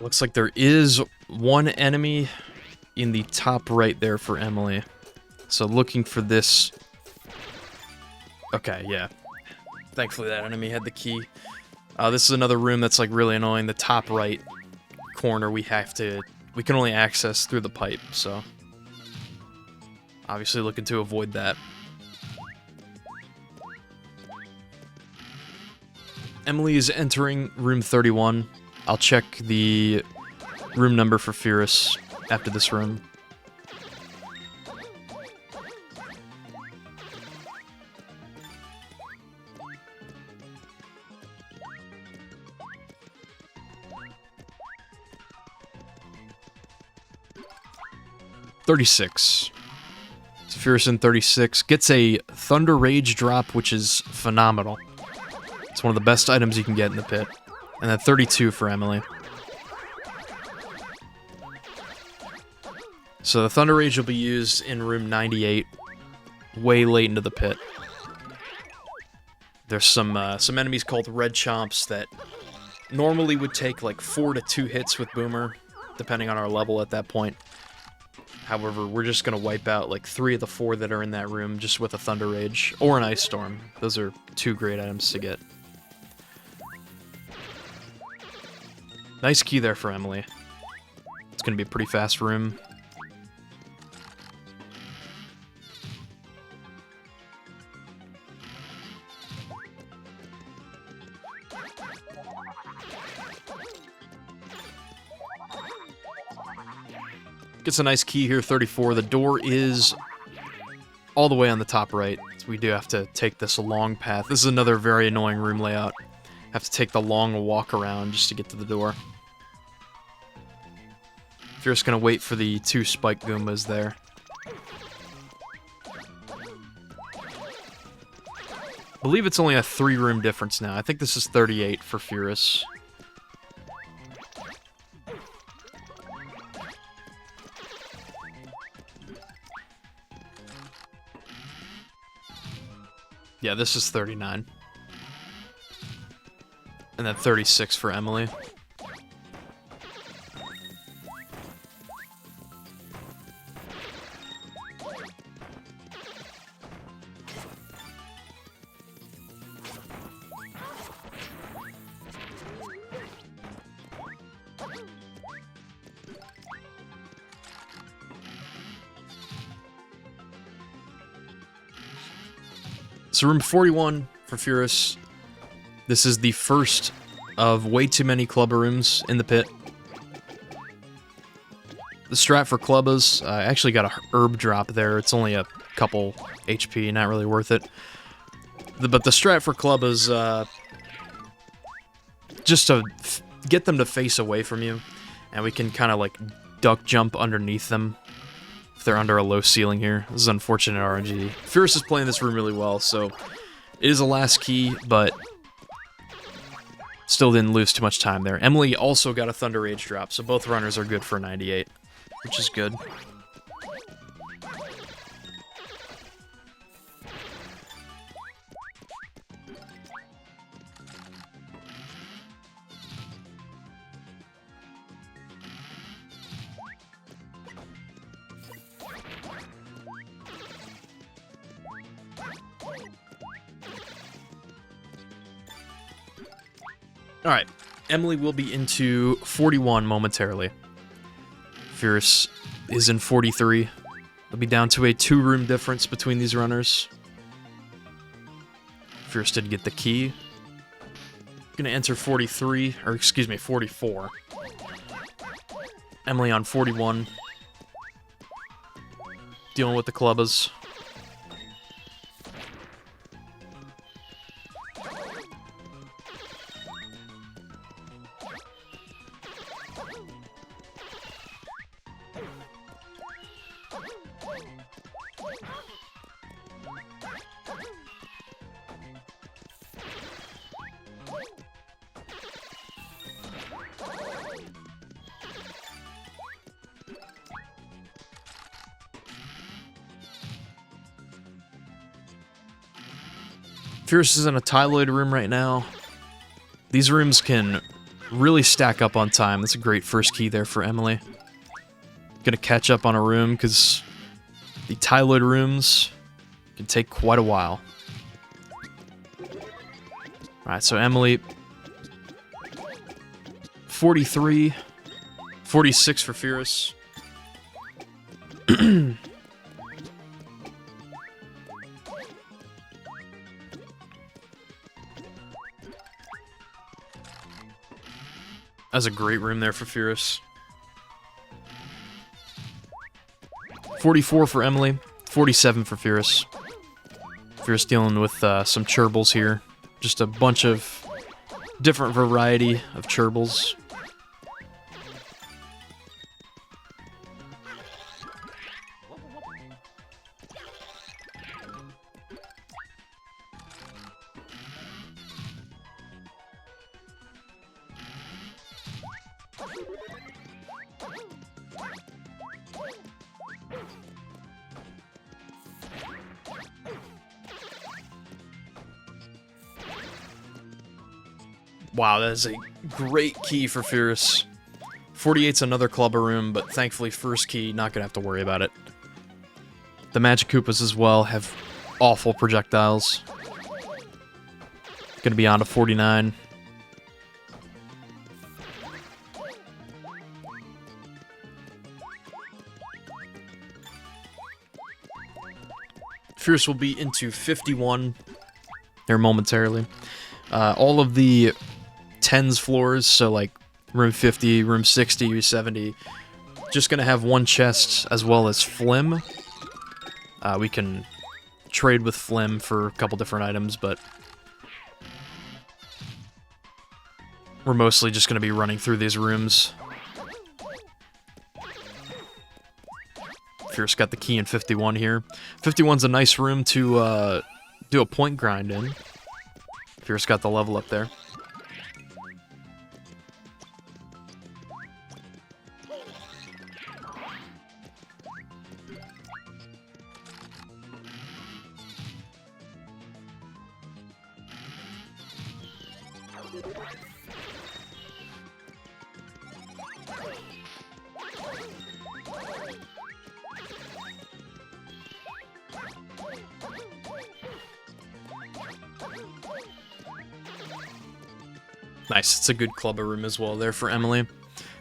Looks like there is one enemy in the top right there for Emily. So looking for this... Okay, yeah. Thankfully that enemy had the key. This is another room that's like really annoying. The top right corner we can only access through the pipe, so... Obviously looking to avoid that. Emily is entering room 31. I'll check the room number for Fierce after this room. $36. So Fierce in 36 gets a Thunder Rage drop, which is phenomenal. It's one of the best items you can get in the pit. And then 32 for Emily. So the Thunder Rage will be used in room 98, way late into the pit. There's some enemies called Red Chomps that normally would take like 4 to 2 hits with Boomer, depending on our level at that point. However, we're just gonna wipe out like 3 of the 4 that are in that room just with a Thunder Rage or an Ice Storm. Those are 2 great items to get. Nice key there for Emily. It's gonna be a pretty fast room. Gets a nice key here, 34. The door is all the way on the top right, so we do have to take this long path. This is another very annoying room layout. Have to take the long walk around just to get to the door. If you're just gonna wait for the 2 spike Goombas there. I believe it's only a 3-room difference now. I think this is 38 for Furus. Yeah, this is 39. And then 36 for Emily. So room 41 for Furus. This is the first of way too many Clubber rooms in the pit. The strat for Clubbas, I actually got a herb drop there. It's only a couple HP, not really worth it. But the strat for Clubbas, just to get them to face away from you, and we can kind of like duck jump underneath them if they're under a low ceiling here. This is unfortunate RNG. Furus is playing this room really well, so it is a last key, but still didn't lose too much time there. Emily also got a Thunder Rage drop, so both runners are good for 98, which is good. Alright, Emily will be into 41 momentarily. Furus is in 43. They'll be down to a 2-room difference between these runners. Furus did get the key. Gonna enter 43, or excuse me, 44. Emily on 41. Dealing with the Clubbas. Furus is in a Tyloid room right now. These rooms can really stack up on time. That's a great first key there for Emily. Gonna catch up on a room, because the Tyloid rooms can take quite a while. Alright, so Emily, 43, 46 for Furus. That's a great room there for Furus. 44 for Emily, 47 for Furus. Furus dealing with some Cherbils here. Just a bunch of different variety of Cherbils. Wow, that is a great key for Furus. 48's another Clubber room, but thankfully first key, not gonna have to worry about it. The EmilyTheKoopas as well have awful projectiles. Gonna be on to 49. Furus will be into 51 here momentarily. All of the 10s floors, so like room 50, room 60, 70, just gonna have one chest as well as Flim. We can trade with Flim for a couple different items, but we're mostly just gonna be running through these rooms. Fierce got the key in 51 here. 51's a nice room to do a point grind in. Fierce got the level up there. Nice, it's a good clubber room as well there for Emily.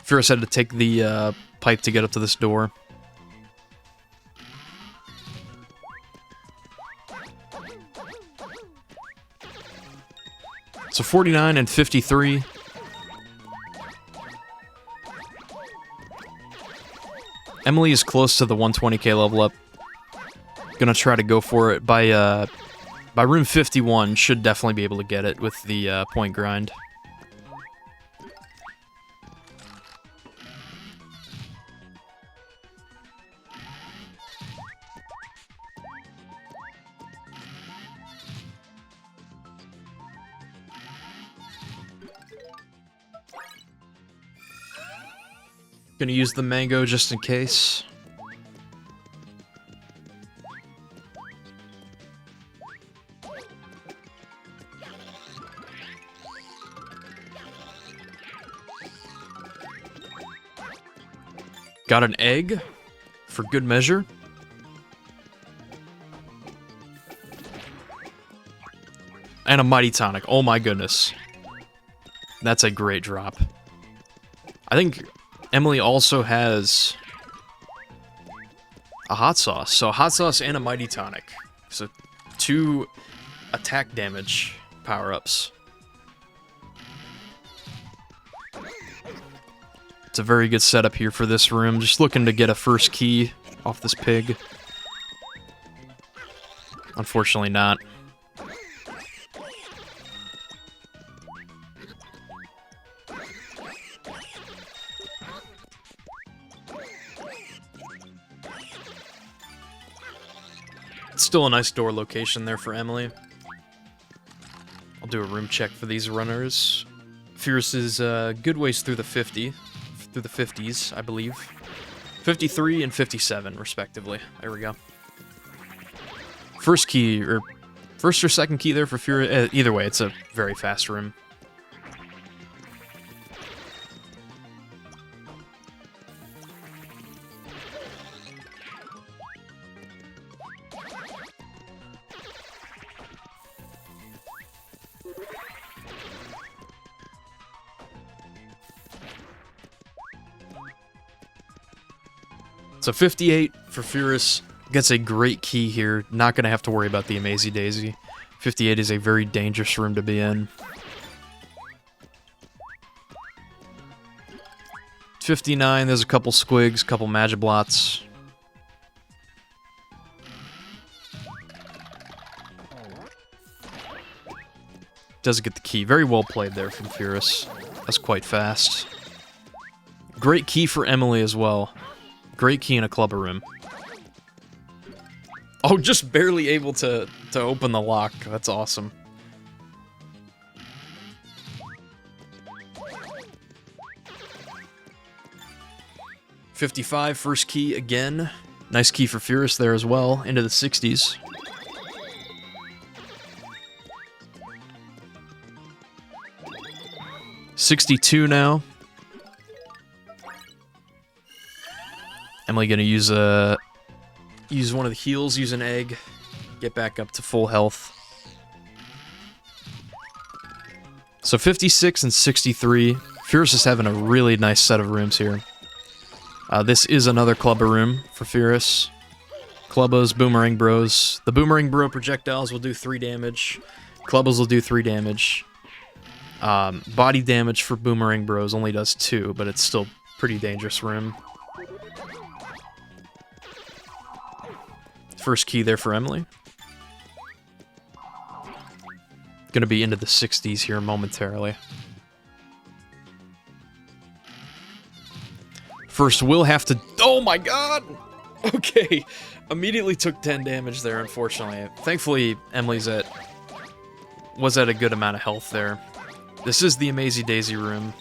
Fierce had to take the pipe to get up to this door. So 49 and 53. Emily is close to the 120k level up. Gonna try to go for it by room 51. Should definitely be able to get it with the point grind. Gonna use the mango just in case. Got an egg for good measure. And a mighty tonic. Oh my goodness. That's a great drop. I think Emily also has a hot sauce. So a hot sauce and a mighty tonic. So 2 attack damage power-ups. It's a very good setup here for this room. Just looking to get a first key off this pig. Unfortunately not. Still a nice door location there for Emily. I'll do a room check for these runners. Fierce is good ways through the 50s, I believe. 53 and 57, respectively. There we go. First key, or first or second key there for Fierce. Either way, it's a very fast room. So 58 for Fierce gets a great key here. Not going to have to worry about the Amazy Daisy. 58 is a very dangerous room to be in. 59, there's a couple squigs, couple Magiblots. Doesn't get the key. Very well played there from Fierce. That's quite fast. Great key for Emily as well. Great key in a clubber room. Oh, just barely able to open the lock. That's awesome. $55, first key again. Nice key for Fierce there as well, into the 60s. $62 now. Emily gonna use one of the heals, use an egg, get back up to full health. So 56 and 63. Fierce is having a really nice set of rooms here. This is another clubber room for Fierce. Clubbos, Boomerang Bros. The Boomerang Bro projectiles will do 3 damage. Clubbos will do 3 damage. Body damage for Boomerang Bros only does 2, but it's still pretty dangerous room. First key there for Emily. Gonna be into the 60s here momentarily. First, we'll have to... Oh my god! Okay, immediately took 10 damage there, unfortunately. Thankfully, Emily's was at a good amount of health there. This is the Amazy Daisy room.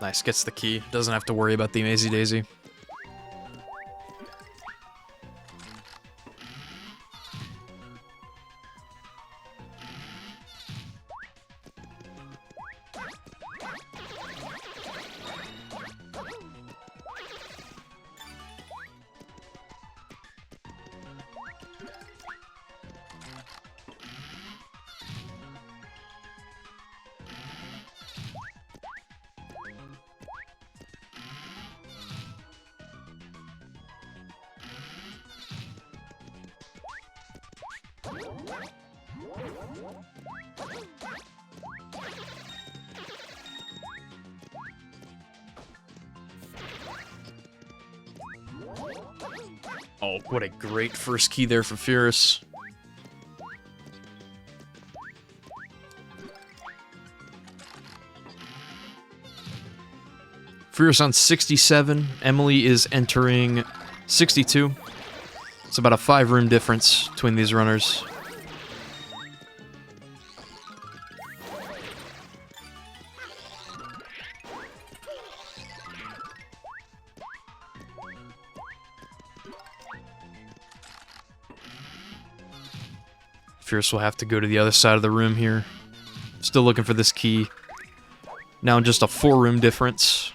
Nice, gets the key. Doesn't have to worry about the Amazy Daisy. Oh, what a great first key there for Furious. Furious on 67. Emily is entering 62. It's about a 5-room difference between these runners. Fierce will have to go to the other side of the room here. Still looking for this key. Now just a 4-room difference.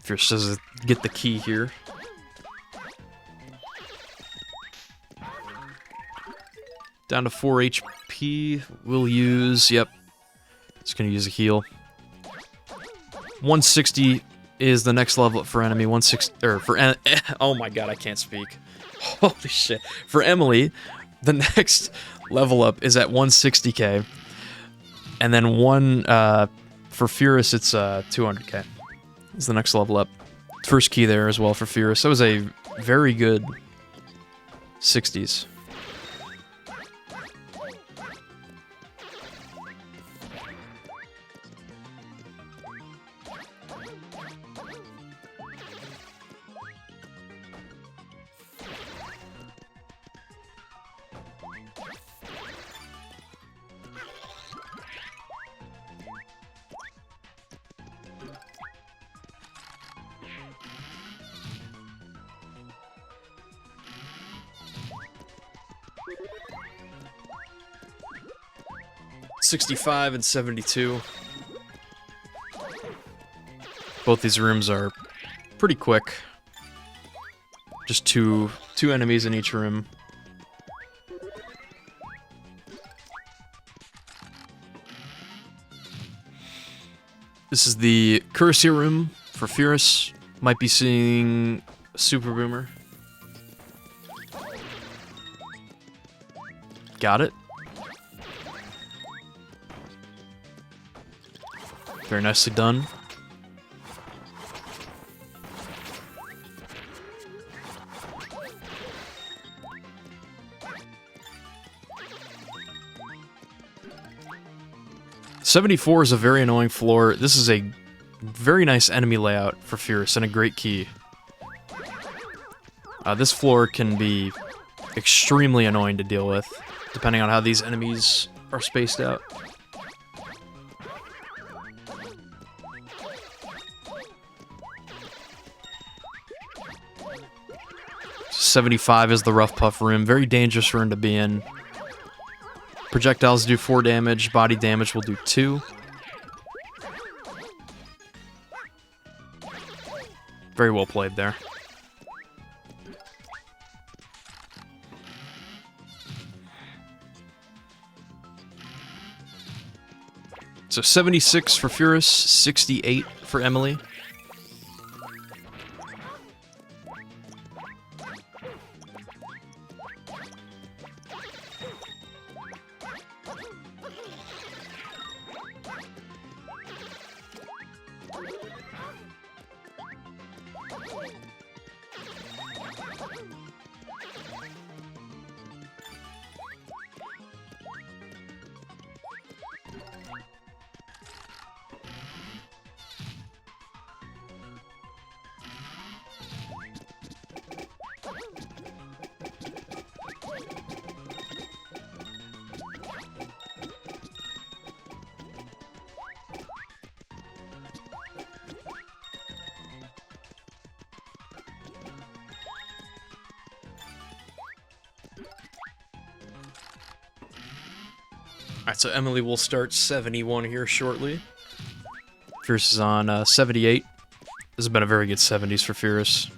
Fierce does get the key here. Down to 4 HP. We'll use... Yep. It's going to use a heal. 160 is the next level up for enemy. 160... Or for... Oh my god, I can't speak. Holy shit. For Emily, the next level up is at 160k. And then for Furious, it's 200k. It's the next level up. First key there as well for Furious. That was a very good 60s. $65 and $72. Both these rooms are pretty quick. Just two enemies in each room. This is the Cursia room for Furious. Might be seeing Super Boomer. Got it. Very nicely done. $74 is a very annoying floor. This is a very nice enemy layout for Fierce and a great key. This floor can be extremely annoying to deal with, depending on how these enemies are spaced out. $75 is the Rough Puff room. Very dangerous room to be in. Projectiles do 4 damage. Body damage will do 2. Very well played there. So 76 for Furious, 68 for Emily. Alright, so Emily will start 71 here shortly. Fierce is on 78. This has been a very good 70s for Fierce.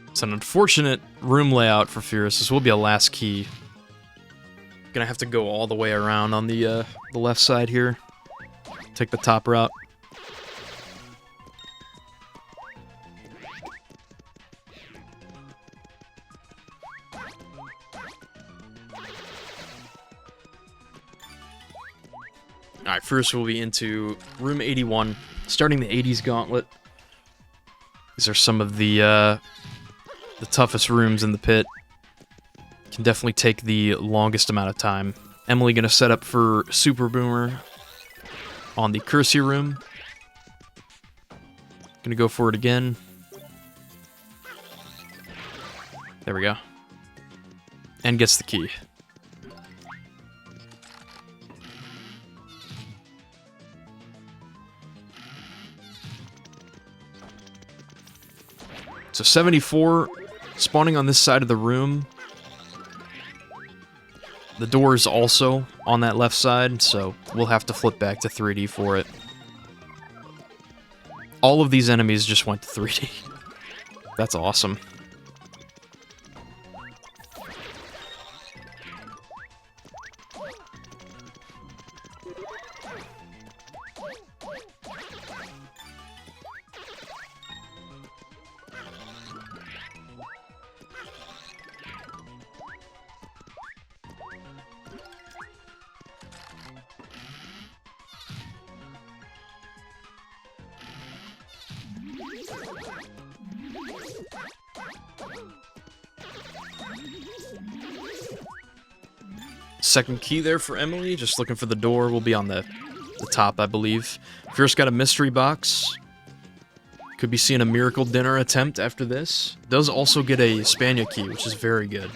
It's an unfortunate room layout for Fierce. This will be a last key. Gonna have to go all the way around on the left side here. Take the top route. Alright, first we'll be into room 81, starting the 80s gauntlet. These are some of the toughest rooms in the pit. Can definitely take the longest amount of time. Emily gonna set up for Super Boomer on the Curse room. Gonna go for it again. There we go. And gets the key. So 74, spawning on this side of the room. The door is also on that left side, so we'll have to flip back to 3D for it. All of these enemies just went to 3D. That's awesome. Second key there for Emily, just looking for the door. Will be on the top, I believe. Fierce got a mystery box. Could be seeing a miracle dinner attempt after this. Does also get a Spania key, which is very good.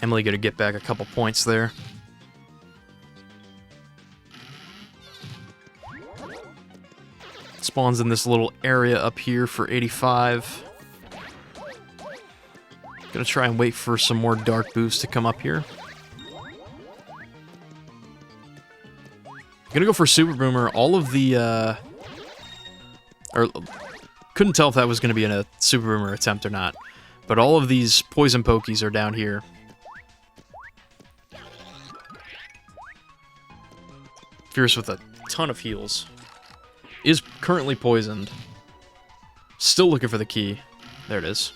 Emily gonna get back a couple points there. Spawns in this little area up here for 85. Gonna try and wait for some more dark boosts to come up here. Gonna go for Super Boomer. All of the, couldn't tell if that was gonna be a Super Boomer attempt or not. But all of these poison pokies are down here. Fierce with a ton of heals. Is currently poisoned. Still looking for the key. There it is.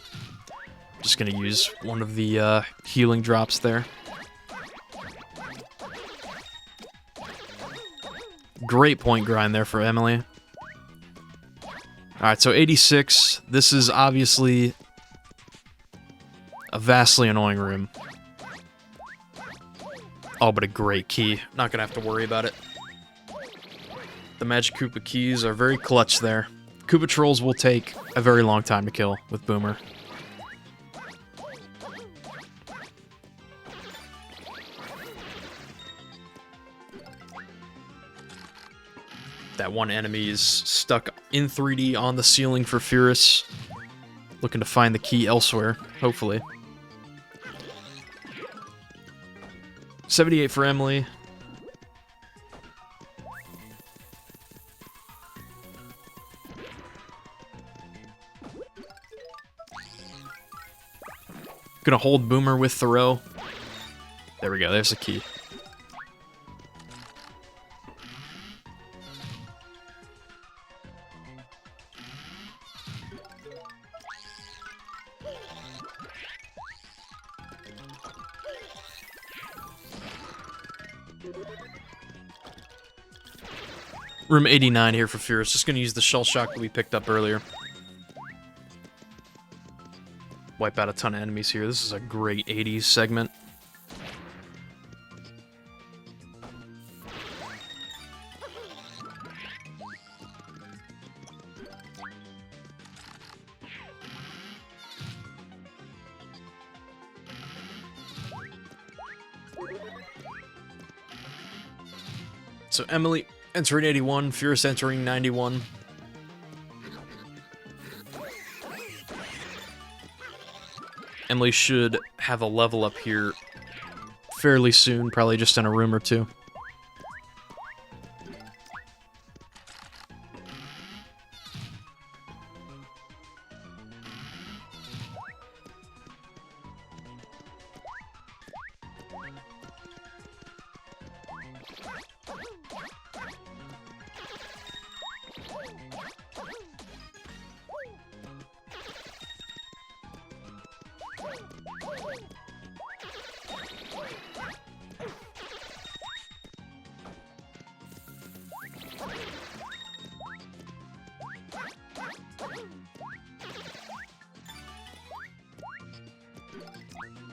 Just gonna use one of the healing drops there. Great point grind there for Emily. Alright, so 86. This is obviously a vastly annoying room. Oh, but a great key. Not gonna have to worry about it. The Magic Koopa keys are very clutch there. Koopa Trolls will take a very long time to kill with Boomer. That one enemy is stuck in 3D on the ceiling for Fierce. Looking to find the key elsewhere, hopefully. 78 for Emily. Gonna hold Boomer with Thoreau. There we go, there's the key. Room 89 here for Fierce. Just gonna use the Shell Shock that we picked up earlier. Wipe out a ton of enemies here. This is a great 80s segment. So Emily entering 81, Fierce entering 91. Emily should have a level up here fairly soon, probably just in a room or two.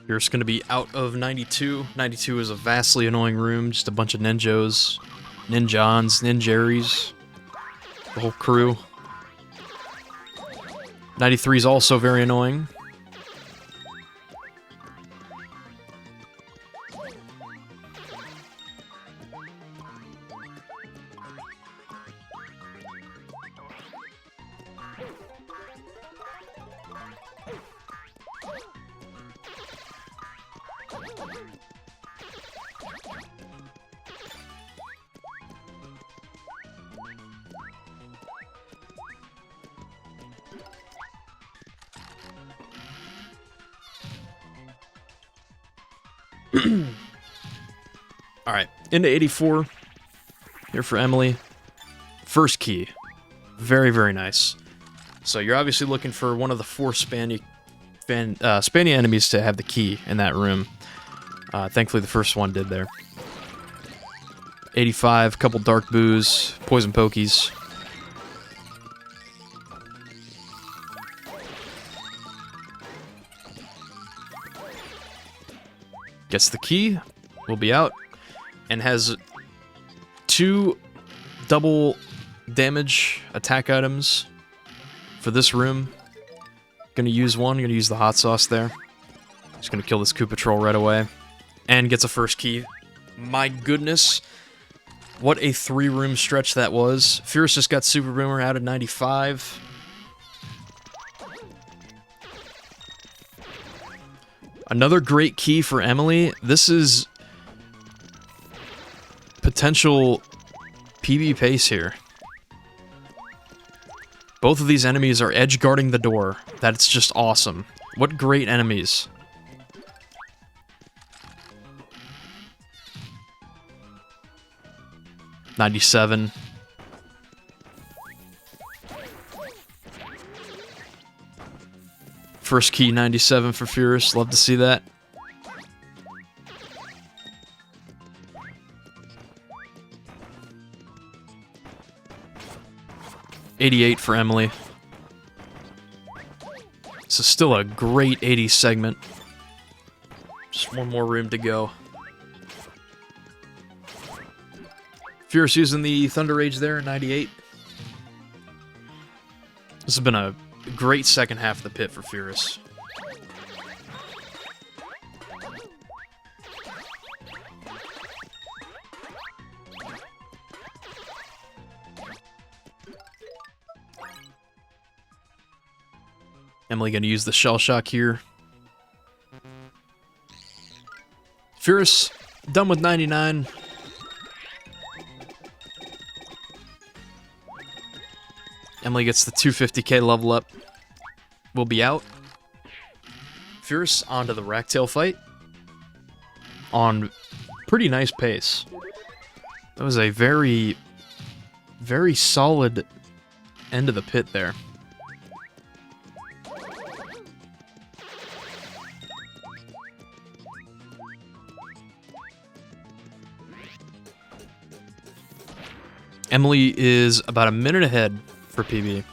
You're just going to be out of 92. 92 is a vastly annoying room, just a bunch of ninjos, ninjons, ninjeris, the whole crew. 93 is also very annoying. Alright, into 84. Here for Emily. First key. Very, very nice. So you're obviously looking for one of the 4 Spania enemies to have the key in that room. Thankfully the first one did there. 85, couple Dark Boos, Poison Pokies. Gets the key, will be out, and has 2 double damage attack items for this room. Gonna use one, gonna use the hot sauce there. Just gonna kill this Koopa Troll right away. And gets a first key. My goodness, what a 3-room stretch that was. Fierce just got Super Boomer out of 95. Another great key for Emily. This is potential PB pace here. Both of these enemies are edge guarding the door. That's just awesome. What great enemies. $97. First key 97 for Furious. Love to see that. $88 for Emily. This is still a great 80s segment. Just one more room to go. Furious using the Thunder Rage there at 98. This has been a great second half of the pit for Furious. Emily gonna use the Shell Shock here. Furious done with 99. Emily gets the 250k level up. Will be out. Fierce onto the Racktail fight. On pretty nice pace. That was a very, very solid end of the pit there. Emily is about a minute ahead for PB.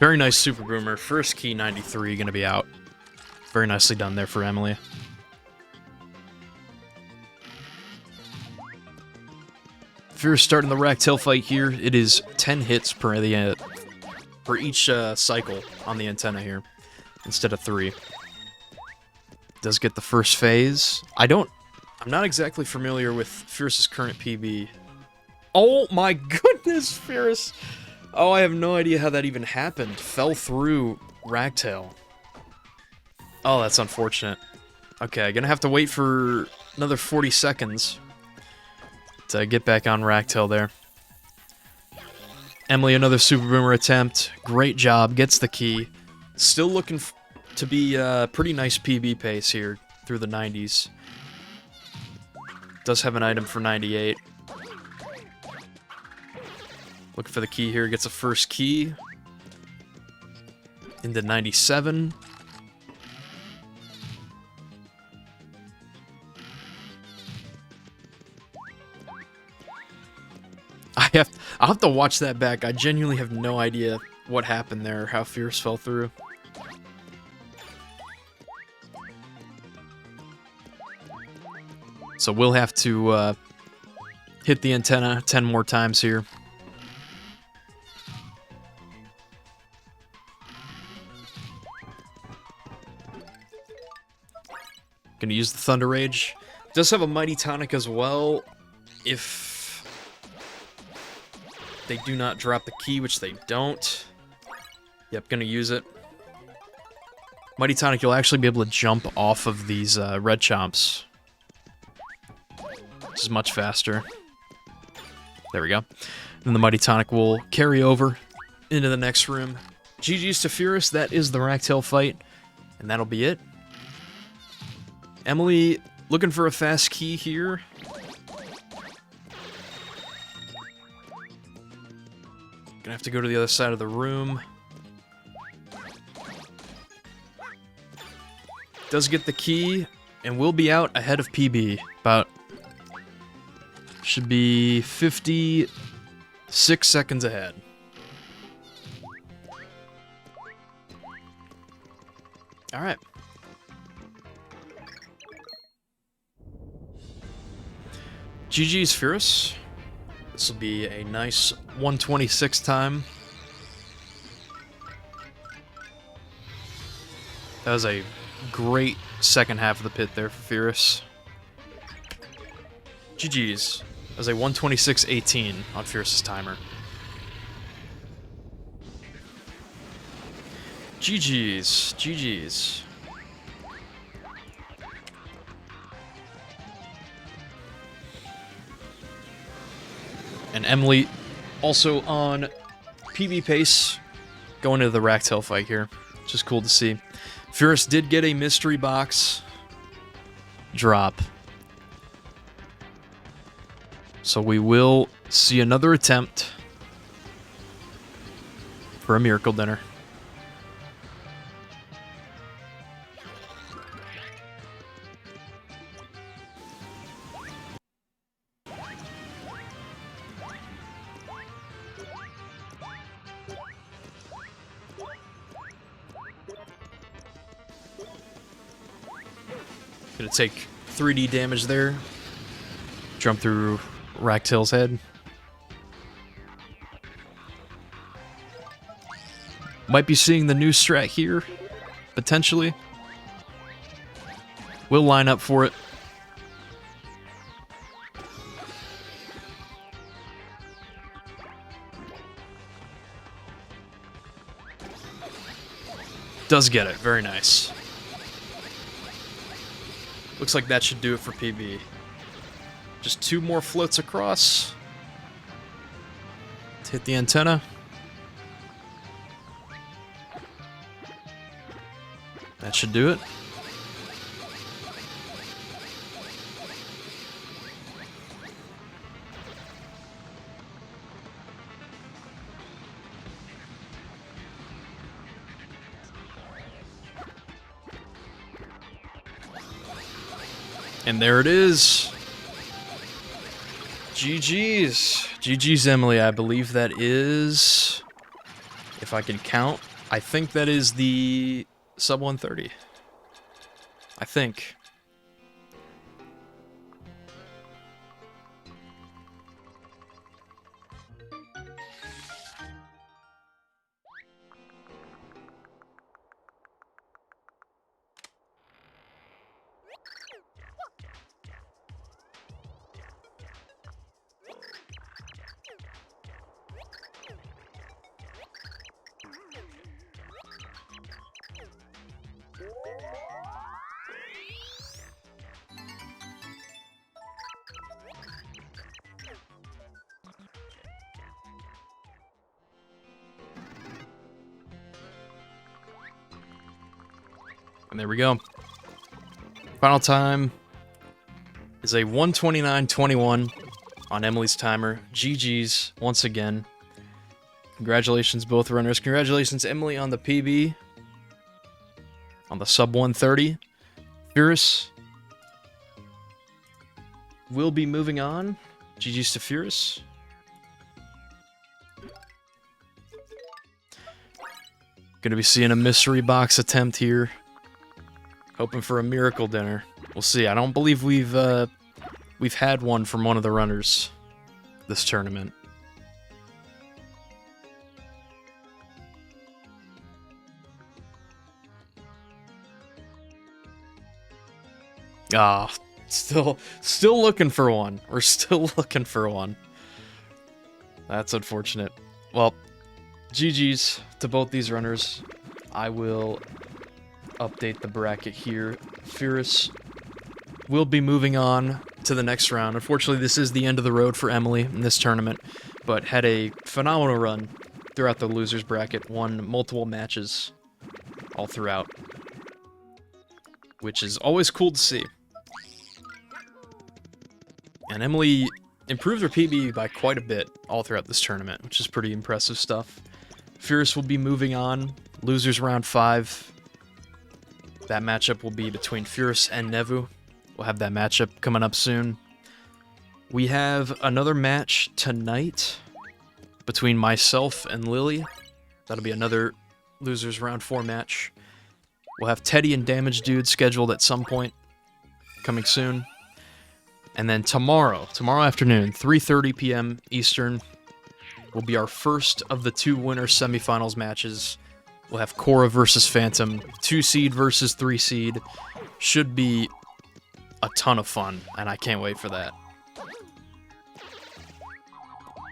Very nice Super Boomer. First key 93 gonna be out. Very nicely done there for Emily. If you're starting the Ractail fight here, it is 10 hits per each cycle on the antenna here, instead of 3. Does get the first phase. I'm not exactly familiar with Fierce's current PB. Oh my goodness, Fierce! Oh, I have no idea how that even happened. Fell through Ragtail. Oh, that's unfortunate. Okay, gonna have to wait for another 40 seconds to get back on Ragtail there. Emily, another Super Boomer attempt. Great job, gets the key. Still looking to be a pretty nice PB pace here through the 90s. Does have an item for 98. Looking for the key here, gets a first key. Into 97. I'll have to watch that back. I genuinely have no idea what happened there, how Fierce fell through. So we'll have to hit the antenna 10 more times here. Gonna use the Thunder Rage. Does have a Mighty Tonic as well, if they do not drop the key, which they don't. Yep, gonna use it. Mighty Tonic, you'll actually be able to jump off of these red chomps, which is much faster. There we go. Then the Mighty Tonic will carry over into the next room. GG's to Furious, that is the Ractail fight, and that'll be it. Emily, looking for a fast key here. Gonna have to go to the other side of the room. Does get the key, and will be out ahead of PB. About, should be 56 seconds ahead. Alright. GG's Fierce. This will be a nice 126 time. That was a great second half of the pit there for Fierce. GG's. That was a 126.18 on Fierce's timer. GG's. GG's. And Emily also on PB pace, going into the Ractail fight here, which is cool to see. Fierce did get a mystery box drop, so we will see another attempt for a miracle dinner. Gonna take 3D damage there. Jump through Ractail's head. Might be seeing the new strat here, potentially. We'll line up for it. Does get it, very nice. Looks like that should do it for PB. Just 2 more floats across to hit the antenna. That should do it. And there it is. GG's. GG's, Emily. I believe that is, if I can count, I think that is the sub 130. I think. And there we go. Final time is a 129.21 on Emily's timer. GG's once again. Congratulations, both runners. Congratulations, Emily, on the PB. On the sub 130. Furious will be moving on. GG's to Furious. Gonna be seeing a mystery box attempt here. Hoping for a miracle dinner. We'll see. I don't believe we've had one from one of the runners this tournament. Ah, still looking for one. We're still looking for one. That's unfortunate. Well, GG's to both these runners. I will update the bracket here. Furious will be moving on to the next round. Unfortunately, this is the end of the road for Emily in this tournament, but had a phenomenal run throughout the losers bracket, won multiple matches all throughout, which is always cool to see. And Emily improved her PB by quite a bit all throughout this tournament, which is pretty impressive stuff. Furious will be moving on. Losers round 5. That matchup will be between Furious and Nevu. We'll have that matchup coming up soon. We have another match tonight between myself and Lily. That'll be another Losers Round 4 match. We'll have Teddy and Damage Dude scheduled at some point coming soon. And then tomorrow afternoon, 3:30 p.m. Eastern, will be our first of the 2 winner semifinals matches. We'll have Korra versus Phantom, 2 seed versus 3 seed. Should be a ton of fun, and I can't wait for that.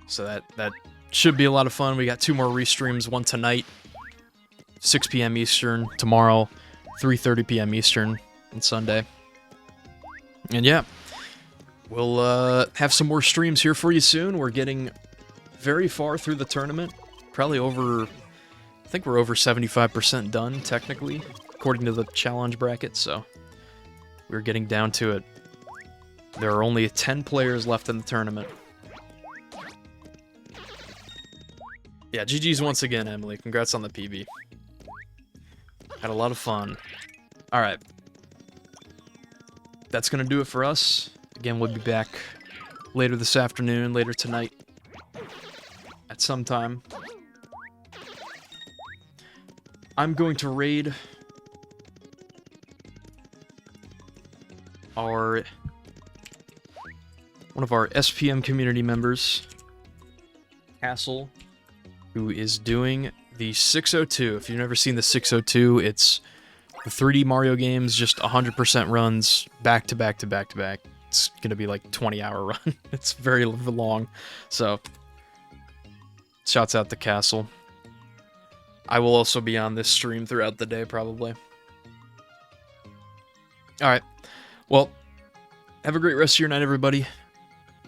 So that should be a lot of fun. We got 2 more restreams, one tonight, 6 p.m. Eastern, tomorrow, 3:30 p.m. Eastern on Sunday. And yeah, we'll have some more streams here for you soon. We're getting very far through the tournament. Probably over, I think we're over 75% done, technically, according to the challenge bracket, so we're getting down to it. There are only 10 players left in the tournament. Yeah, GG's once again, Emily. Congrats on the PB. Had a lot of fun. Alright. That's going to do it for us. Again, we'll be back later this afternoon, later tonight, at some time. I'm going to raid one of our SPM community members, Castle, who is doing the 602. If you've never seen the 602, it's the 3D Mario games, just 100% runs back to back to back to back. It's gonna be like 20-hour run. It's very long. So, shouts out to Castle. I will also be on this stream throughout the day, probably. Alright. Well, have a great rest of your night, everybody.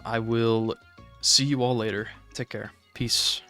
I will see you all later. Take care. Peace.